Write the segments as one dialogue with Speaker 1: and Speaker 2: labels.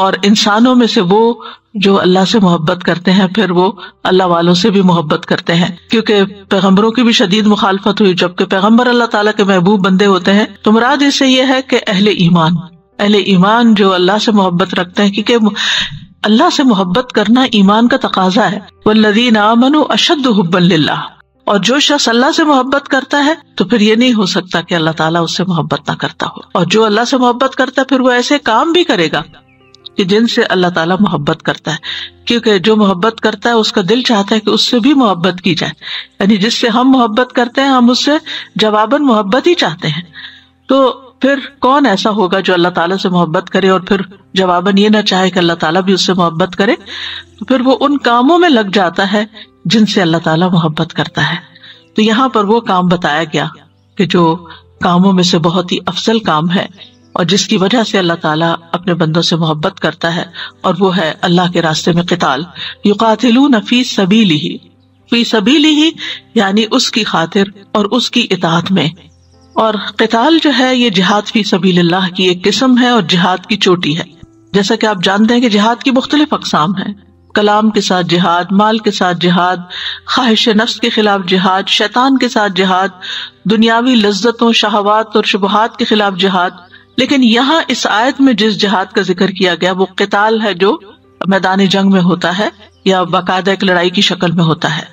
Speaker 1: اور انسانوں میں سے وہ جو اللہ سے محبت کرتے ہیں پھر وہ اللہ والوں سے بھی محبت کرتے ہیں، کیونکہ پیغمبروں کی بھی شدید مخالفت ہوئی، جبکہ پیغمبر اللہ تعالیٰ کے محبوب بندے ہوتے ہیں۔ تو مراد اس سے یہ ہے کہ اہل ایمان جو اللہ سے محبت رکھتے ہیں، کیونکہ اللہ سے محبت کرنا ایمان کا تقاضا ہے۔ والذین آمنوا اشد حبا للہ، اور جو شخص اللہ سے محبت کرتا ہے تو پھر یہ نہیں ہو سکتا کہ اللہ تعالیٰ اس سے محبت نہ کرتا ہو، اور جو اللہ سے محبت کرتا ہے پھر وہ ایسے کام بھی کرے گا کہ جن سے اللہ تعالیٰ محبت کرتا ہے، کیونکہ جو محبت کرتا ہے اس کا دل چاہتا ہے کہ اس سے بھی محبت کی جائے، یعنی جس سے ہم محبت کرتے ہیں ہم اس سے جواباً محبت ہی چاہتے ہیں۔ تو پھر کون ایسا ہوگا جو اللہ تعالیٰ سے محبت کرے اور پھر جواباً یہ نہ چاہے کہ اللہ تعالیٰ بھی اس سے محبت کرے؟ تو پھر وہ ان کاموں میں لگ جاتا ہے جن سے اللہ تعالیٰ محبت کرتا ہے۔ تو یہاں پر وہ کام بتایا گیا کہ جو کاموں میں سے بہت ہی افضل کام ہے اور جس کی وجہ سے اللہ تعالیٰ اپنے بندوں سے محبت کرتا ہے، اور وہ ہے اللہ کے راستے میں قتال۔ یقاتلون فی سبیلہ یعنی اس کی خاطر اور اس کی اطاعت میں۔ اور قتال جو ہے یہ جہاد فی سبیل اللہ کی ایک قسم ہے اور جہاد کی چوٹی ہے۔ جیسا کہ آپ جانتے ہیں کہ جہاد کی مختلف اقسام ہیں، کلام کے ساتھ جہاد، مال کے ساتھ جہاد، خواہش نفس کے خلاف جہاد، شیطان کے ساتھ جہاد، دنیاوی لذتوں، شہوات اور شبہات کے خلاف جہاد۔ لیکن یہاں اس آیت میں جس جہاد کا ذکر کیا گیا وہ قتال ہے جو میدان جنگ میں ہوتا ہے یا باقاعدہ ایک لڑائی کی شکل میں ہوتا ہے،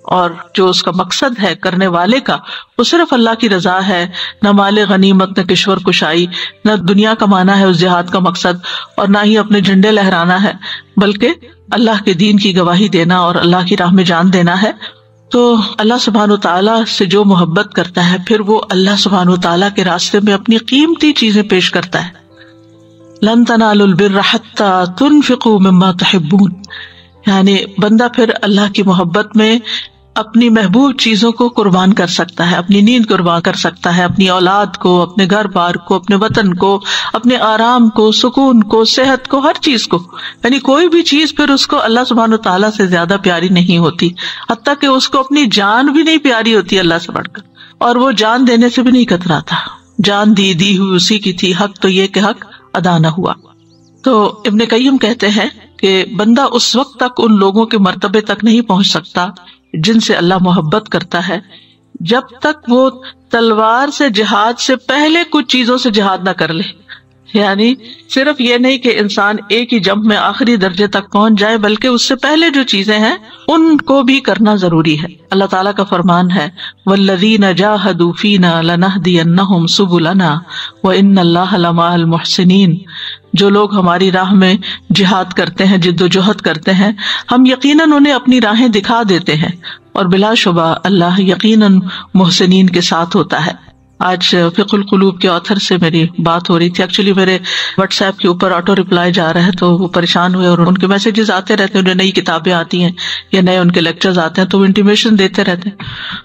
Speaker 1: اور جو اس کا مقصد ہے کرنے والے کا وہ صرف اللہ کی رضا ہے، نہ مال غنیمت، نہ کشور کشائی، نہ دنیا کمانا ہے اس جہاد کا مقصد، اور نہ ہی اپنے جھنڈے لہرانا ہے، بلکہ اللہ کے دین کی گواہی دینا اور اللہ کی راہ میں جان دینا ہے۔ تو اللہ سبحانہ وتعالیٰ سے جو محبت کرتا ہے پھر وہ اللہ سبحانہ وتعالیٰ کے راستے میں اپنی قیمتی چیزیں پیش کرتا ہے۔ لن تنالوا البر حتى تنفقوا مما تحبون، یعنی بندہ پھر اللہ کی محبت میں اپنی محبوب چیزوں کو قربان کر سکتا ہے، اپنی نیند قربان کر سکتا ہے، اپنی اولاد کو، اپنے گھر بار کو، اپنے وطن کو، اپنے آرام کو، سکون کو، صحت کو، ہر چیز کو، یعنی کوئی بھی چیز پھر اس کو اللہ سبحانہ وتعالیٰ سے زیادہ پیاری نہیں ہوتی، حتیٰ کہ اس کو اپنی جان بھی نہیں پیاری ہوتی اللہ سے بڑھ کر، اور وہ جان دینے سے بھی نہیں کتراتا۔ جان دی ہوئی اسی کی تھی، حق تو یہ کہ حق ادا نہ ہوا۔ تو ابن قیم کہتے ہیں کہ بندہ اس وقت تک ان لوگوں کے مرتبے تک نہیں پہنچ سکتا جن سے اللہ محبت کرتا ہے جب تک وہ تلوار سے جہاد سے پہلے کچھ چیزوں سے جہاد نہ کر لے۔ یعنی صرف یہ نہیں کہ انسان ایک ہی جمپ میں آخری درجے تک پہنچ جائے، بلکہ اس سے پہلے جو چیزیں ہیں ان کو بھی کرنا ضروری ہے۔ اللہ تعالیٰ کا فرمان ہے وَالَّذِينَ جَاهَدُوا فِينَا لَنَهْدِيَنَّهُمْ سُبُلَنَا وَإِنَّ اللَّهَ لَمَعَ الْمُحْسِنِينَ، جو لوگ ہماری راہ میں جہاد کرتے ہیں، جد و جہد کرتے ہیں، ہم یقیناً انہیں اپنی راہیں دکھا دیتے ہیں، اور بلا شبہ اللہ یقیناً محسنین کے ساتھ ہوتا ہے۔ آج فقہ القلوب کے آتھر سے میری بات ہو رہی تھی، ایکچولی میرے واٹس ایپ کے اوپر آٹو ریپلائی جا رہا ہے تو وہ پریشان ہوئے، اور ان کے میسیجز آتے رہتے ہیں، انہیں نئی کتابیں آتی ہیں یا نئے ان کے لیکچرز آتے ہیں تو وہ انٹیمیشن دیتے رہتے ہیں۔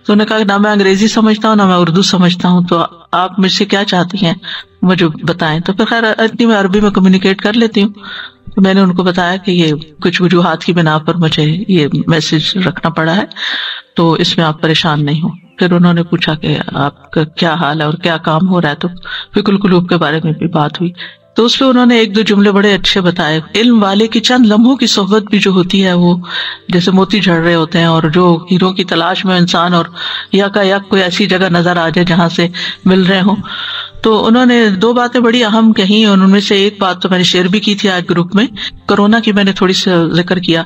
Speaker 1: تو انہوں نے کہا کہ نہ میں انگریزی سمجھتا ہوں نہ میں اردو سمجھتا ہوں، تو آپ مجھ سے کیا چاہتی ہیں مجھے بتائیں۔ تو پھر خیر اتنی میں عربی میں کمیونیکیٹ کر لیتی ہوں، تو میں نے ان کو بتایا کہ یہ کچھ وجوہات کی بنا پر مجھے یہ میسج رکھنا پڑا ہے، تو اس میں آپ پریشان نہیں ہوں۔ پھر انہوں نے پوچھا کہ آپ کا کیا حال ہے اور کیا کام ہو رہا ہے، تو فقہ القلوب کے بارے میں بھی بات ہوئی، تو اس پہ انہوں نے ایک دو جملے بڑے اچھے بتائے۔ علم والے کی چند لمحوں کی صحبت بھی جو ہوتی ہے وہ جیسے موتی جھڑ رہے ہوتے ہیں، اور جو ہیروں کی تلاش میں انسان اور یک کوئی ایسی جگہ نظر آ جائے جہاں سے مل رہے ہوں۔ تو انہوں نے دو باتیں بڑی اہم کہیں، اور ان میں سے ایک بات تو میں نے شیئر بھی کی تھی آج گروپ میں، کورونا کی میں نے تھوڑی سی ذکر کیا۔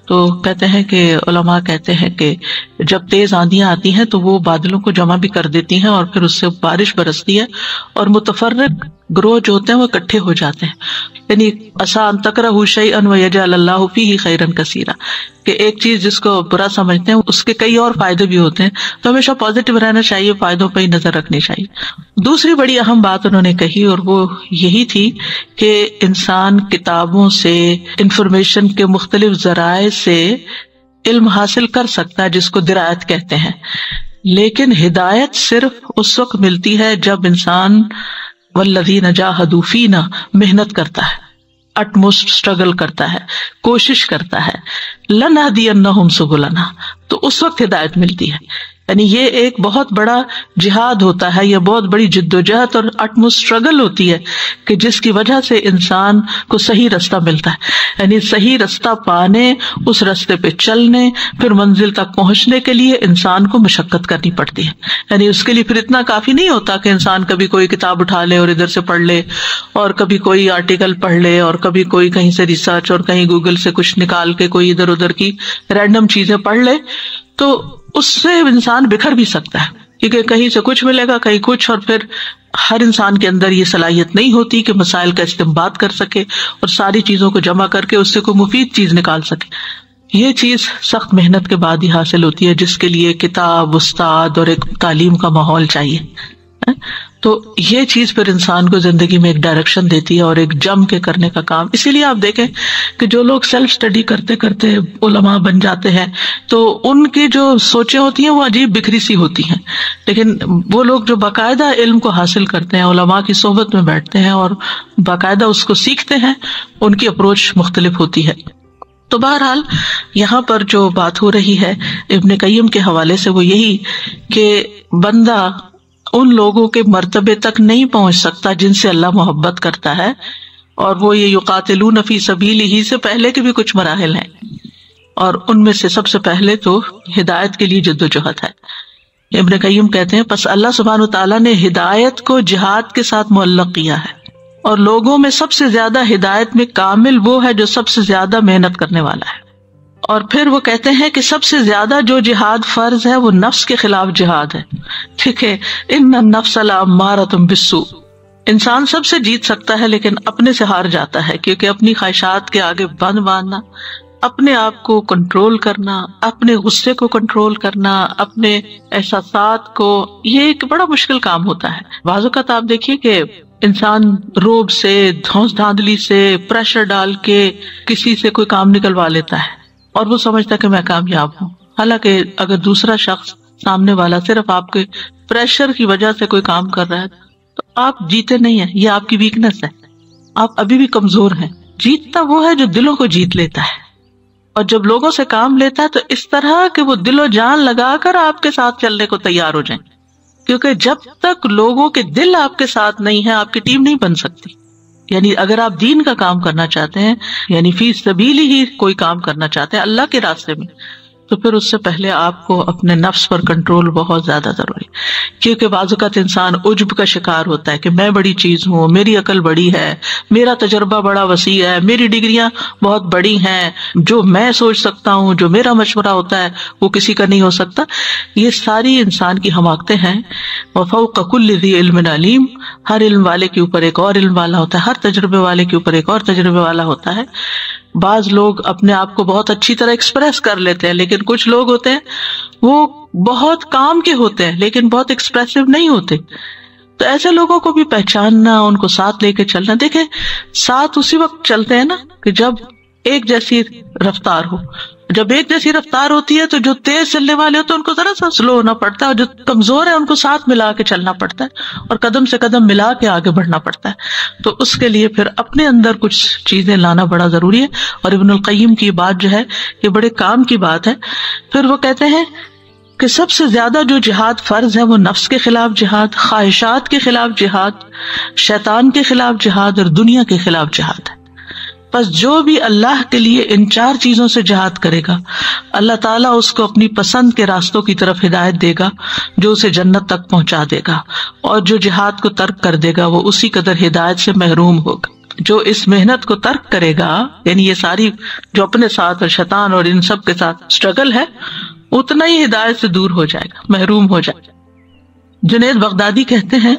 Speaker 1: تو کہتے ہیں کہ علماء کہتے ہیں کہ جب تیز آندیاں آتی ہیں تو وہ بادلوں کو جمع بھی کر دیتی ہیں، اور پھر اس سے بارش برستی ہے، اور متفرق گروہ جو ہوتے ہیں وہ اکٹھے ہو جاتے ہیں۔ یعنی عسیٰ ان تکرہوا شیئا ویجعل اللہ فیہ خیرا کثیرا، کہ ایک چیز جس کو برا سمجھتے ہیں اس کے کئی اور فائدے بھی ہوتے ہیں، تو ہمیشہ پازیٹیو رہنا چاہیے، فائدوں پہ ہی نظر رکھنی چاہیے۔ دوسری بڑی اہم بات انہوں نے کہی، اور وہ یہی تھی کہ انسان کتابوں سے، انفارمیشن کے مختلف ذرائع سے علم حاصل کر سکتا ہے جس کو درایت کہتے ہیں، لیکن ہدایت صرف اس وقت ملتی ہے جب انسان والذین جاہدوا فینا محنت کرتا ہے، اٹموسٹ اسٹرگل کرتا ہے، کوشش کرتا ہے، لنہدینہم سبلنا، تو اس وقت ہدایت ملتی ہے۔ یعنی یہ ایک بہت بڑا جہاد ہوتا ہے، یہ بہت بڑی جدوجہد اور اٹموسٹ اسٹرگل ہوتی ہے کہ جس کی وجہ سے انسان کو صحیح رستہ ملتا ہے. یعنی صحیح رستہ پانے، اس رستے پہ چلنے، پھر منزل تک پہنچنے کے لیے انسان کو مشقت کرنی پڑتی ہے. یعنی اس کے لیے پھر اتنا کافی نہیں ہوتا کہ انسان کبھی کوئی کتاب اٹھا لے اور ادھر سے پڑھ لے، اور کبھی کوئی آرٹیکل پڑھ لے، اور کبھی کوئی کہیں سے ریسرچ اور کہیں گوگل سے کچھ نکال کے کوئی ادھر ادھر کی رینڈم چیزیں پڑھ لے. تو اس سے انسان بکھر بھی سکتا ہے، کیونکہ کہیں سے کچھ ملے گا کہیں کچھ، اور پھر ہر انسان کے اندر یہ صلاحیت نہیں ہوتی کہ مسائل کا استنباط کر سکے اور ساری چیزوں کو جمع کر کے اس سے کوئی مفید چیز نکال سکے. یہ چیز سخت محنت کے بعد ہی حاصل ہوتی ہے، جس کے لیے کتاب، استاد اور ایک تعلیم کا ماحول چاہیے. تو یہ چیز پھر انسان کو زندگی میں ایک ڈائریکشن دیتی ہے اور ایک جم کے کرنے کا کام. اسی لیے آپ دیکھیں کہ جو لوگ سیلف اسٹڈی کرتے کرتے علماء بن جاتے ہیں تو ان کی جو سوچیں ہوتی ہیں وہ عجیب بکھری سی ہوتی ہیں، لیکن وہ لوگ جو باقاعدہ علم کو حاصل کرتے ہیں، علماء کی صحبت میں بیٹھتے ہیں اور باقاعدہ اس کو سیکھتے ہیں، ان کی اپروچ مختلف ہوتی ہے. تو بہرحال یہاں پر جو بات ہو رہی ہے ابن قیم کے حوالے سے وہ یہی کہ بندہ ان لوگوں کے مرتبے تک نہیں پہنچ سکتا جن سے اللہ محبت کرتا ہے، اور وہ یہ یقاتلون فی سبیلہ سے پہلے کے بھی کچھ مراحل ہیں، اور ان میں سے سب سے پہلے تو ہدایت کے لیے جدوجہد ہے. ابن قیم کہتے ہیں پس اللہ سبحانہ وتعالیٰ نے ہدایت کو جہاد کے ساتھ معلق کیا ہے، اور لوگوں میں سب سے زیادہ ہدایت میں کامل وہ ہے جو سب سے زیادہ محنت کرنے والا ہے. اور پھر وہ کہتے ہیں کہ سب سے زیادہ جو جہاد فرض ہے وہ نفس کے خلاف جہاد ہے. ٹھیک ہے، ان النفس لامارۃ بالسوء، انسان سب سے جیت سکتا ہے لیکن اپنے سے ہار جاتا ہے، کیونکہ اپنی خواہشات کے آگے بند باندھنا، اپنے آپ کو کنٹرول کرنا، اپنے غصے کو کنٹرول کرنا، اپنے احساسات کو، یہ ایک بڑا مشکل کام ہوتا ہے. بعض اوقات آپ دیکھیے کہ انسان روب سے، دھونس دھاندلی سے، پریشر ڈال کے کسی سے کوئی کام نکلوا لیتا ہے اور وہ سمجھتا ہے کہ میں کامیاب ہوں، حالانکہ اگر دوسرا شخص سامنے والا صرف آپ کے پریشر کی وجہ سے کوئی کام کر رہا ہے تو آپ جیتے نہیں ہیں، یہ آپ کی ویکنس ہے، آپ ابھی بھی کمزور ہیں. جیتتا وہ ہے جو دلوں کو جیت لیتا ہے، اور جب لوگوں سے کام لیتا ہے تو اس طرح کہ وہ دل و جان لگا کر آپ کے ساتھ چلنے کو تیار ہو جائیں، کیونکہ جب تک لوگوں کے دل آپ کے ساتھ نہیں ہے آپ کی ٹیم نہیں بن سکتی. یعنی اگر آپ دین کا کام کرنا چاہتے ہیں، یعنی فی سبیل ہی کوئی کام کرنا چاہتے ہیں اللہ کے راستے میں، تو پھر اس سے پہلے آپ کو اپنے نفس پر کنٹرول بہت زیادہ ضروری ہے. کیونکہ بعض اوقات انسان عجب کا شکار ہوتا ہے کہ میں بڑی چیز ہوں، میری عقل بڑی ہے، میرا تجربہ بڑا وسیع ہے، میری ڈگریاں بہت بڑی ہیں، جو میں سوچ سکتا ہوں، جو میرا مشورہ ہوتا ہے وہ کسی کا نہیں ہو سکتا. یہ ساری انسان کی حماقتیں ہیں. وفوق کل ذی علم علیم، ہر علم والے کے اوپر ایک اور علم والا ہوتا ہے، ہر تجربے والے کے اوپر ایک اور تجربے والا ہوتا ہے. بعض لوگ اپنے آپ کو بہت اچھی طرح ایکسپریس کر لیتے ہیں، لیکن کچھ لوگ ہوتے ہیں وہ بہت کام کے ہوتے ہیں لیکن بہت ایکسپریسو نہیں ہوتے. تو ایسے لوگوں کو بھی پہچاننا، ان کو ساتھ لے کے چلنا. دیکھیں ساتھ اسی وقت چلتے ہیں نا کہ جب ایک جیسی رفتار ہو. جب ایک جیسی رفتار ہوتی ہے تو جو تیز چلنے والے ہوتے ہیں ان کو ذرا سا سلو ہونا پڑتا ہے، اور جو کمزور ہے ان کو ساتھ ملا کے چلنا پڑتا ہے اور قدم سے قدم ملا کے آگے بڑھنا پڑتا ہے. تو اس کے لیے پھر اپنے اندر کچھ چیزیں لانا بڑا ضروری ہے. اور ابن القیم کی بات جو ہے یہ بڑے کام کی بات ہے. پھر وہ کہتے ہیں کہ سب سے زیادہ جو جہاد فرض ہے وہ نفس کے خلاف جہاد، خواہشات کے خلاف جہاد، شیطان کے خلاف جہاد اور دنیا کے خلاف جہاد ہے. بس جو بھی اللہ کے لیے ان چار چیزوں سے جہاد کرے گا اللہ تعالیٰ اس کو اپنی پسند کے راستوں کی طرف ہدایت دے گا جو اسے جنت تک پہنچا دے گا، اور جو جہاد کو ترک کر دے گا وہ اسی قدر ہدایت سے محروم ہوگا. جو اس محنت کو ترک کرے گا، یعنی یہ ساری جو اپنے ساتھ اور شیطان اور ان سب کے ساتھ اسٹرگل ہے، اتنا ہی ہدایت سے دور ہو جائے گا، محروم ہو جائے گا. جنید بغدادی کہتے ہیں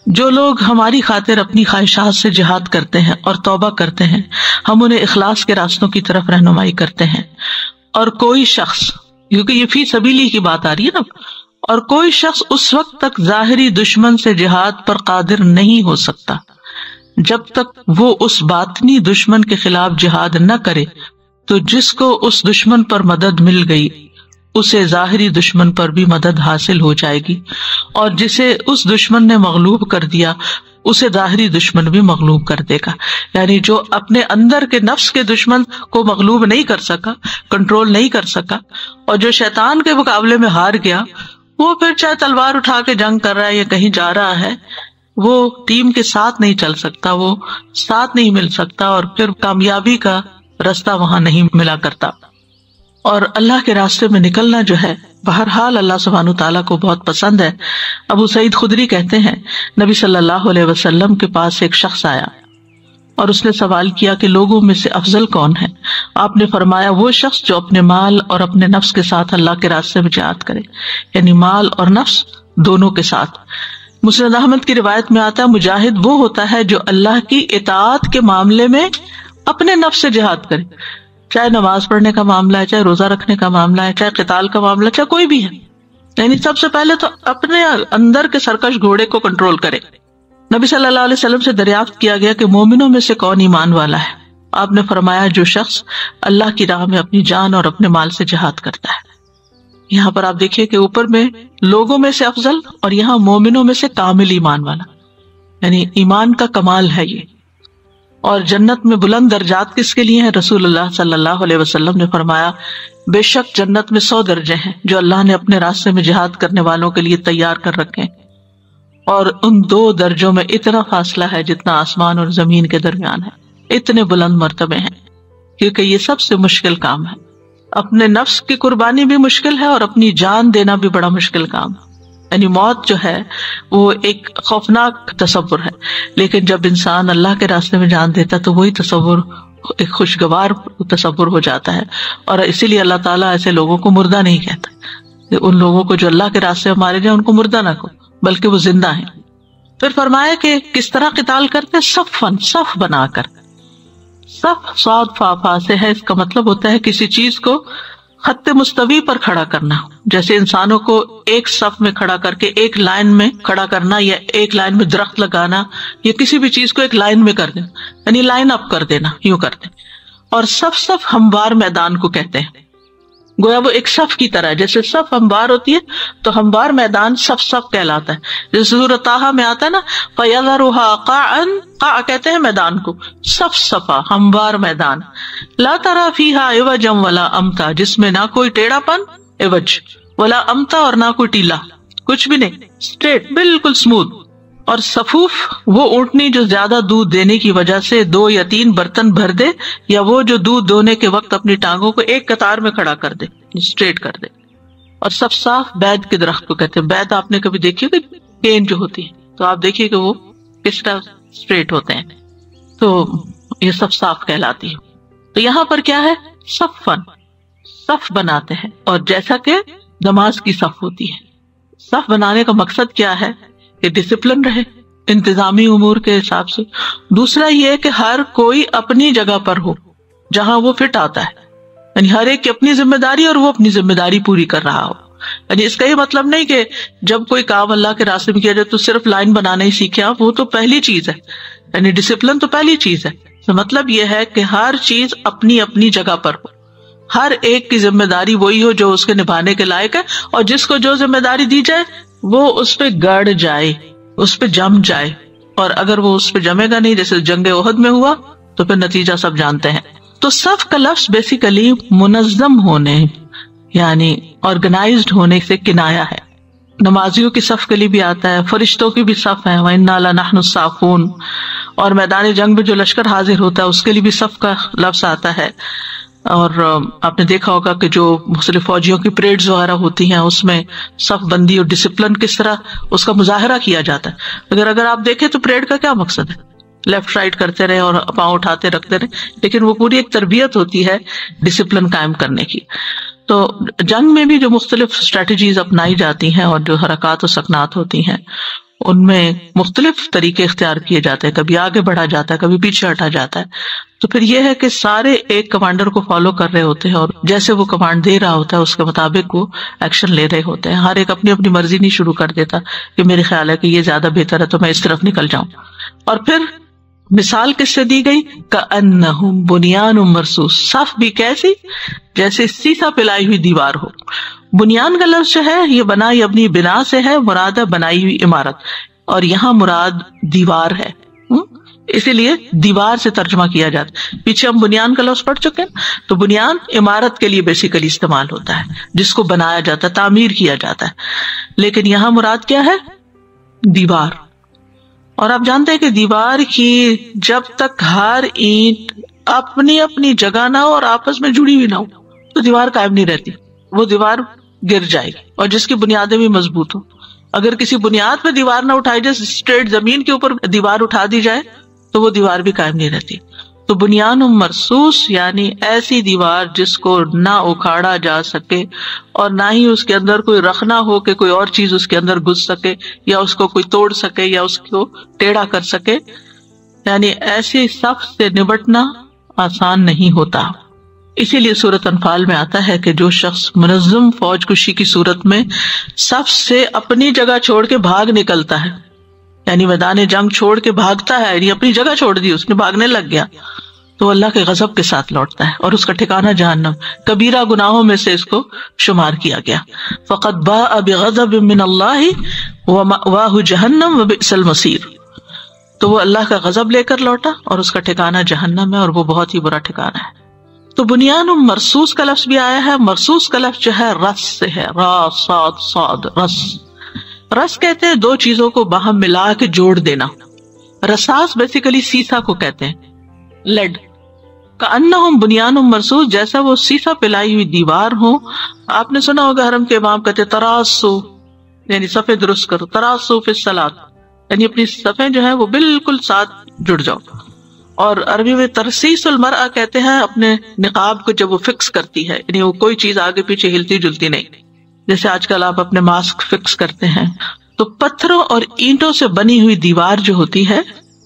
Speaker 1: جو لوگ ہماری خاطر اپنی خواہشات سے جہاد کرتے ہیں اور توبہ کرتے ہیں ہم انہیں اخلاص کے راستوں کی طرف رہنمائی کرتے ہیں. اور کوئی شخص، کیونکہ یہ فی سبیلی کی بات آ رہی ہے نا، اور کوئی شخص اس وقت تک ظاہری دشمن سے جہاد پر قادر نہیں ہو سکتا جب تک وہ اس باطنی دشمن کے خلاف جہاد نہ کرے. تو جس کو اس دشمن پر مدد مل گئی اسے ظاہری دشمن پر بھی مدد حاصل ہو جائے گی، اور جسے اس دشمن نے مغلوب کر دیا اسے ظاہری دشمن بھی مغلوب کر دے گا. یعنی جو اپنے اندر کے نفس کے دشمن کو مغلوب نہیں کر سکا، کنٹرول نہیں کر سکا، اور جو شیطان کے مقابلے میں ہار گیا، وہ پھر چاہے تلوار اٹھا کے جنگ کر رہا ہے یا کہیں جا رہا ہے، وہ ٹیم کے ساتھ نہیں چل سکتا، وہ ساتھ نہیں مل سکتا، اور پھر کامیابی کا راستہ وہاں نہیں ملا کرتا. اور اللہ کے راستے میں نکلنا جو ہے بہرحال اللہ سبحانہ تعالیٰ کو بہت پسند ہے. ابو سعید خدری کہتے ہیں نبی صلی اللہ علیہ وسلم کے پاس ایک شخص آیا اور اس نے سوال کیا کہ لوگوں میں سے افضل کون ہے؟ آپ نے فرمایا وہ شخص جو اپنے مال اور اپنے نفس کے ساتھ اللہ کے راستے میں جہاد کرے، یعنی مال اور نفس دونوں کے ساتھ. مسند احمد کی روایت میں آتا ہے مجاہد وہ ہوتا ہے جو اللہ کی اطاعت کے معاملے میں اپنے نفس سے جہاد کرے، چاہے نماز پڑھنے کا معاملہ ہے، چاہے روزہ رکھنے کا معاملہ ہے، چاہے قتال کا معاملہ ہے، چاہے کوئی بھی ہے. یعنی سب سے پہلے تو اپنے اندر کے سرکش گھوڑے کو کنٹرول کرے. نبی صلی اللہ علیہ وسلم سے دریافت کیا گیا کہ مومنوں میں سے کون ایمان والا ہے؟ آپ نے فرمایا جو شخص اللہ کی راہ میں اپنی جان اور اپنے مال سے جہاد کرتا ہے. یہاں پر آپ دیکھیے کہ اوپر میں لوگوں میں سے افضل اور یہاں مومنوں میں سے کامل ایمان والا، یعنی ایمان کا کمال ہے یہ. اور جنت میں بلند درجات کس کے لیے ہیں؟ رسول اللہ صلی اللہ علیہ وسلم نے فرمایا بے شک جنت میں 100 درجے ہیں جو اللہ نے اپنے راستے میں جہاد کرنے والوں کے لیے تیار کر رکھے ہیں، اور ان 2 درجوں میں اتنا فاصلہ ہے جتنا آسمان اور زمین کے درمیان ہے. اتنے بلند مرتبے ہیں کیونکہ یہ سب سے مشکل کام ہے. اپنے نفس کی قربانی بھی مشکل ہے اور اپنی جان دینا بھی بڑا مشکل کام ہے. یعنی موت جو ہے وہ ایک خوفناک تصور ہے، لیکن جب انسان اللہ کے راستے میں جان دیتا تو وہی تصور ایک خوشگوار تصور ہو جاتا ہے. اور اسی لیے اللہ تعالیٰ ایسے لوگوں کو مردہ نہیں کہتا. ان لوگوں کو جو اللہ کے راستے میں مارے جائیں ان کو مردہ نہ کہو بلکہ وہ زندہ ہیں. پھر فرمایا کہ کس طرح قتال کرتے؟ صفن، صف بنا کر. صف صاد فا فا سے ہے، اس کا مطلب ہوتا ہے کسی چیز کو خط مستوی پر کھڑا کرنا. جیسے انسانوں کو ایک صف میں کھڑا کر کے ایک لائن میں کھڑا کرنا، یا ایک لائن میں درخت لگانا، یا کسی بھی چیز کو ایک لائن میں کر دینا، یعنی لائن اپ کر دینا، یوں کرتے. اور صف ہموار میدان کو کہتے ہیں. گویا وہ ایک صف کی طرح ہے، جیسے صف ہموار ہوتی ہے تو ہموار میدان صف کہلاتا ہے. جیسے سورۃ طٰہٰ میں آتا ہے نا فَيَذَرُهَا قَاعًا، قاع کہتے ہیں میدان کو، صفا ہموار میدان. لا ترى فيها عوجا ولا امتا، جس میں نہ کوئی ٹیڑھا پن عوج ولا امتا اور نہ کوئی ٹیلا، کچھ بھی نہیں، اسٹریٹ بالکل اسموتھ. اور صفوف وہ اونٹنی جو زیادہ دودھ دینے کی وجہ سے 2 یا 3 برتن بھر دے، یا وہ جو دودھ دونے کے وقت اپنی ٹانگوں کو ایک قطار میں کھڑا کر دے، اسٹریٹ کر دے. اور صاف بید کے درخت کو کہتے ہیں. بید آپ نے کبھی دیکھی کہ کین جو ہوتی ہے تو آپ دیکھیے کہ وہ کس طرح اسٹریٹ ہوتے ہیں، تو یہ صاف کہلاتی ہے. تو یہاں پر کیا ہے؟ صف بناتے ہیں. اور جیسا کہ نماز کی صف ہوتی ہے، صف بنانے کا مقصد کیا ہے کہ ڈسپلن رہے انتظامی امور کے حساب سے. دوسرا یہ کہ ہر کوئی اپنی جگہ پر ہو جہاں وہ فٹ آتا ہے، یعنی ہر ایک کی اپنی ذمہ داری اور وہ اپنی ذمہ داری پوری کر رہا ہو. یعنی اس کا یہ مطلب نہیں کہ جب کوئی کام اللہ کے راستے میں کیا جائے تو صرف لائن بنانا ہی سیکھے آپ، وہ تو پہلی چیز ہے. یعنی ڈسپلن تو پہلی چیز ہے. تو مطلب یہ ہے کہ ہر چیز اپنی اپنی جگہ پر ہو، ہر ایک کی ذمہ داری وہی ہو جو اس کے نبھانے کے لائق ہے، اور جس کو جو ذمہ داری دی جائے وہ اس پہ گڑ جائے، اس پہ جم جائے. اور اگر وہ اس پہ جمے گا نہیں، جیسے جنگ احد میں ہوا، تو پھر نتیجہ سب جانتے ہیں. تو صف کا لفظ بیسیکلی منظم ہونے یعنی آرگنائزڈ ہونے سے کنایا ہے. نمازیوں کی صف کے لیے بھی آتا ہے، فرشتوں کی بھی صف ہے وَإِنَّا لَنَحْنُ الصَّافُونَ. اور میدان جنگ میں جو لشکر حاضر ہوتا ہے اس کے لیے بھی صف کا لفظ آتا ہے. اور آپ نے دیکھا ہوگا کہ جو مختلف فوجیوں کی پریڈز وغیرہ ہوتی ہیں اس میں صف بندی اور ڈسپلن کس طرح اس کا مظاہرہ کیا جاتا ہے. اگر آپ دیکھیں تو پریڈ کا کیا مقصد ہے؟ لیفٹ رائٹ کرتے رہے اور پاؤں اٹھاتے رکھتے رہے، لیکن وہ پوری ایک تربیت ہوتی ہے ڈسپلن قائم کرنے کی. تو جنگ میں بھی جو مختلف اسٹریٹجیز اپنائی جاتی ہیں اور جو حرکات و سکنات ہوتی ہیں ان میں مختلف طریقے اختیار کیے جاتے ہیں، کبھی آگے بڑھا جاتا ہے، کبھی پیچھے ہٹا جاتا ہے. تو پھر یہ ہے کہ سارے ایک کمانڈر کو فالو کر رہے ہوتے ہیں اور جیسے وہ کمانڈ دے رہا ہوتا ہے اس کے مطابق وہ ایکشن لے رہے ہوتے ہیں. ہر ایک اپنی اپنی مرضی نہیں شروع کر دیتا کہ میرے خیال ہے کہ یہ زیادہ بہتر ہے تو میں اس طرف نکل جاؤں. اور پھر مثال کس سے دی گئی؟ کأنہم بنیان مرصوص. صف بھی کیسی؟ جیسے سیسا پلائی ہوئی دیوار ہو. بنیان کا لفظ جو ہے یہ بنائی اپنی بنا سے ہے، مراد ہے بنائی ہوئی عمارت، اور یہاں مراد دیوار ہے. اسی لیے دیوار سے ترجمہ کیا جاتا ہے. پیچھے ہم بنیان کا لفظ پڑھ چکے ہیں. تو بنیان عمارت کے لیے بیسیکلی استعمال ہوتا ہے جس کو بنایا جاتا ہے, تعمیر کیا جاتا ہے. لیکن یہاں مراد کیا ہے؟ دیوار. اور آپ جانتے ہیں کہ دیوار کی جب تک ہر اینٹ اپنی اپنی جگہ نہ ہو اور آپس میں جڑی ہوئی نہ ہو تو دیوار قائم نہیں رہتی, وہ دیوار گر جائے گی. اور جس کی بنیادیں بھی مضبوط ہو, اگر کسی بنیاد پہ دیوار نہ اٹھائی جائے, اسٹریٹ زمین کے اوپر دیوار اٹھا دی جائے تو وہ دیوار بھی قائم نہیں رہتی. تو بنیان مرصوص یعنی ایسی دیوار جس کو نہ اکھاڑا جا سکے اور نہ ہی اس کے اندر کوئی رکھنا ہو کہ کوئی اور چیز اس کے اندر گھس سکے یا اس کو کوئی توڑ سکے یا اس کو ٹیڑھا کر سکے. یعنی ایسی سخت سے نبٹنا آسان نہیں ہوتا. اسی لیے سورۃ انفال میں آتا ہے کہ جو شخص منظم فوج کشی کی صورت میں صف سے اپنی جگہ چھوڑ کے بھاگ نکلتا ہے, یعنی میدان جنگ چھوڑ کے بھاگتا ہے, یعنی اپنی جگہ چھوڑ دی, اس نے بھاگنے لگ گیا, تو اللہ کے غضب کے ساتھ لوٹتا ہے اور اس کا ٹھکانہ جہنم. کبیرہ گناہوں میں سے اس کو شمار کیا گیا. فقد باء بغضب من اللہ ومأواہ جہنم وبئس المصیر. تو وہ اللہ کا غضب لے کر لوٹا اور اس کا ٹھکانہ جہنم ہے اور وہ بہت ہی برا ٹھکانہ ہے. تو بنیان مرصوص کا لفظ بھی آیا ہے. مرصوص کا لفظ جو ہے رس سے ہے, را صاد صاد رس. رس کہتے ہیں دو چیزوں کو باہم ملا کے جوڑ دینا. رساس بیسیکلی سیسا کو کہتے ہیں, لیڈ. کأنہم بنیان مرصوص, جیسا وہ سیسا پلائی ہوئی دیوار ہو. آپ نے سنا ہوگا حرم کے امام کہتے تراسو, یعنی صفیں درست کرو, تراسو فی الصلاۃ, یعنی اپنی صفیں جو ہیں وہ بالکل ساتھ جڑ جاؤ. اور عربی میں ترسیس المرأہ کہتے ہیں اپنے نقاب کو جب وہ فکس کرتی ہے, یعنی وہ کوئی چیز آگے پیچھے ہلتی جلتی نہیں, جیسے آج کل آپ اپنے ماسک فکس کرتے ہیں. تو پتھروں اور اینٹوں سے بنی ہوئی دیوار جو ہوتی ہے,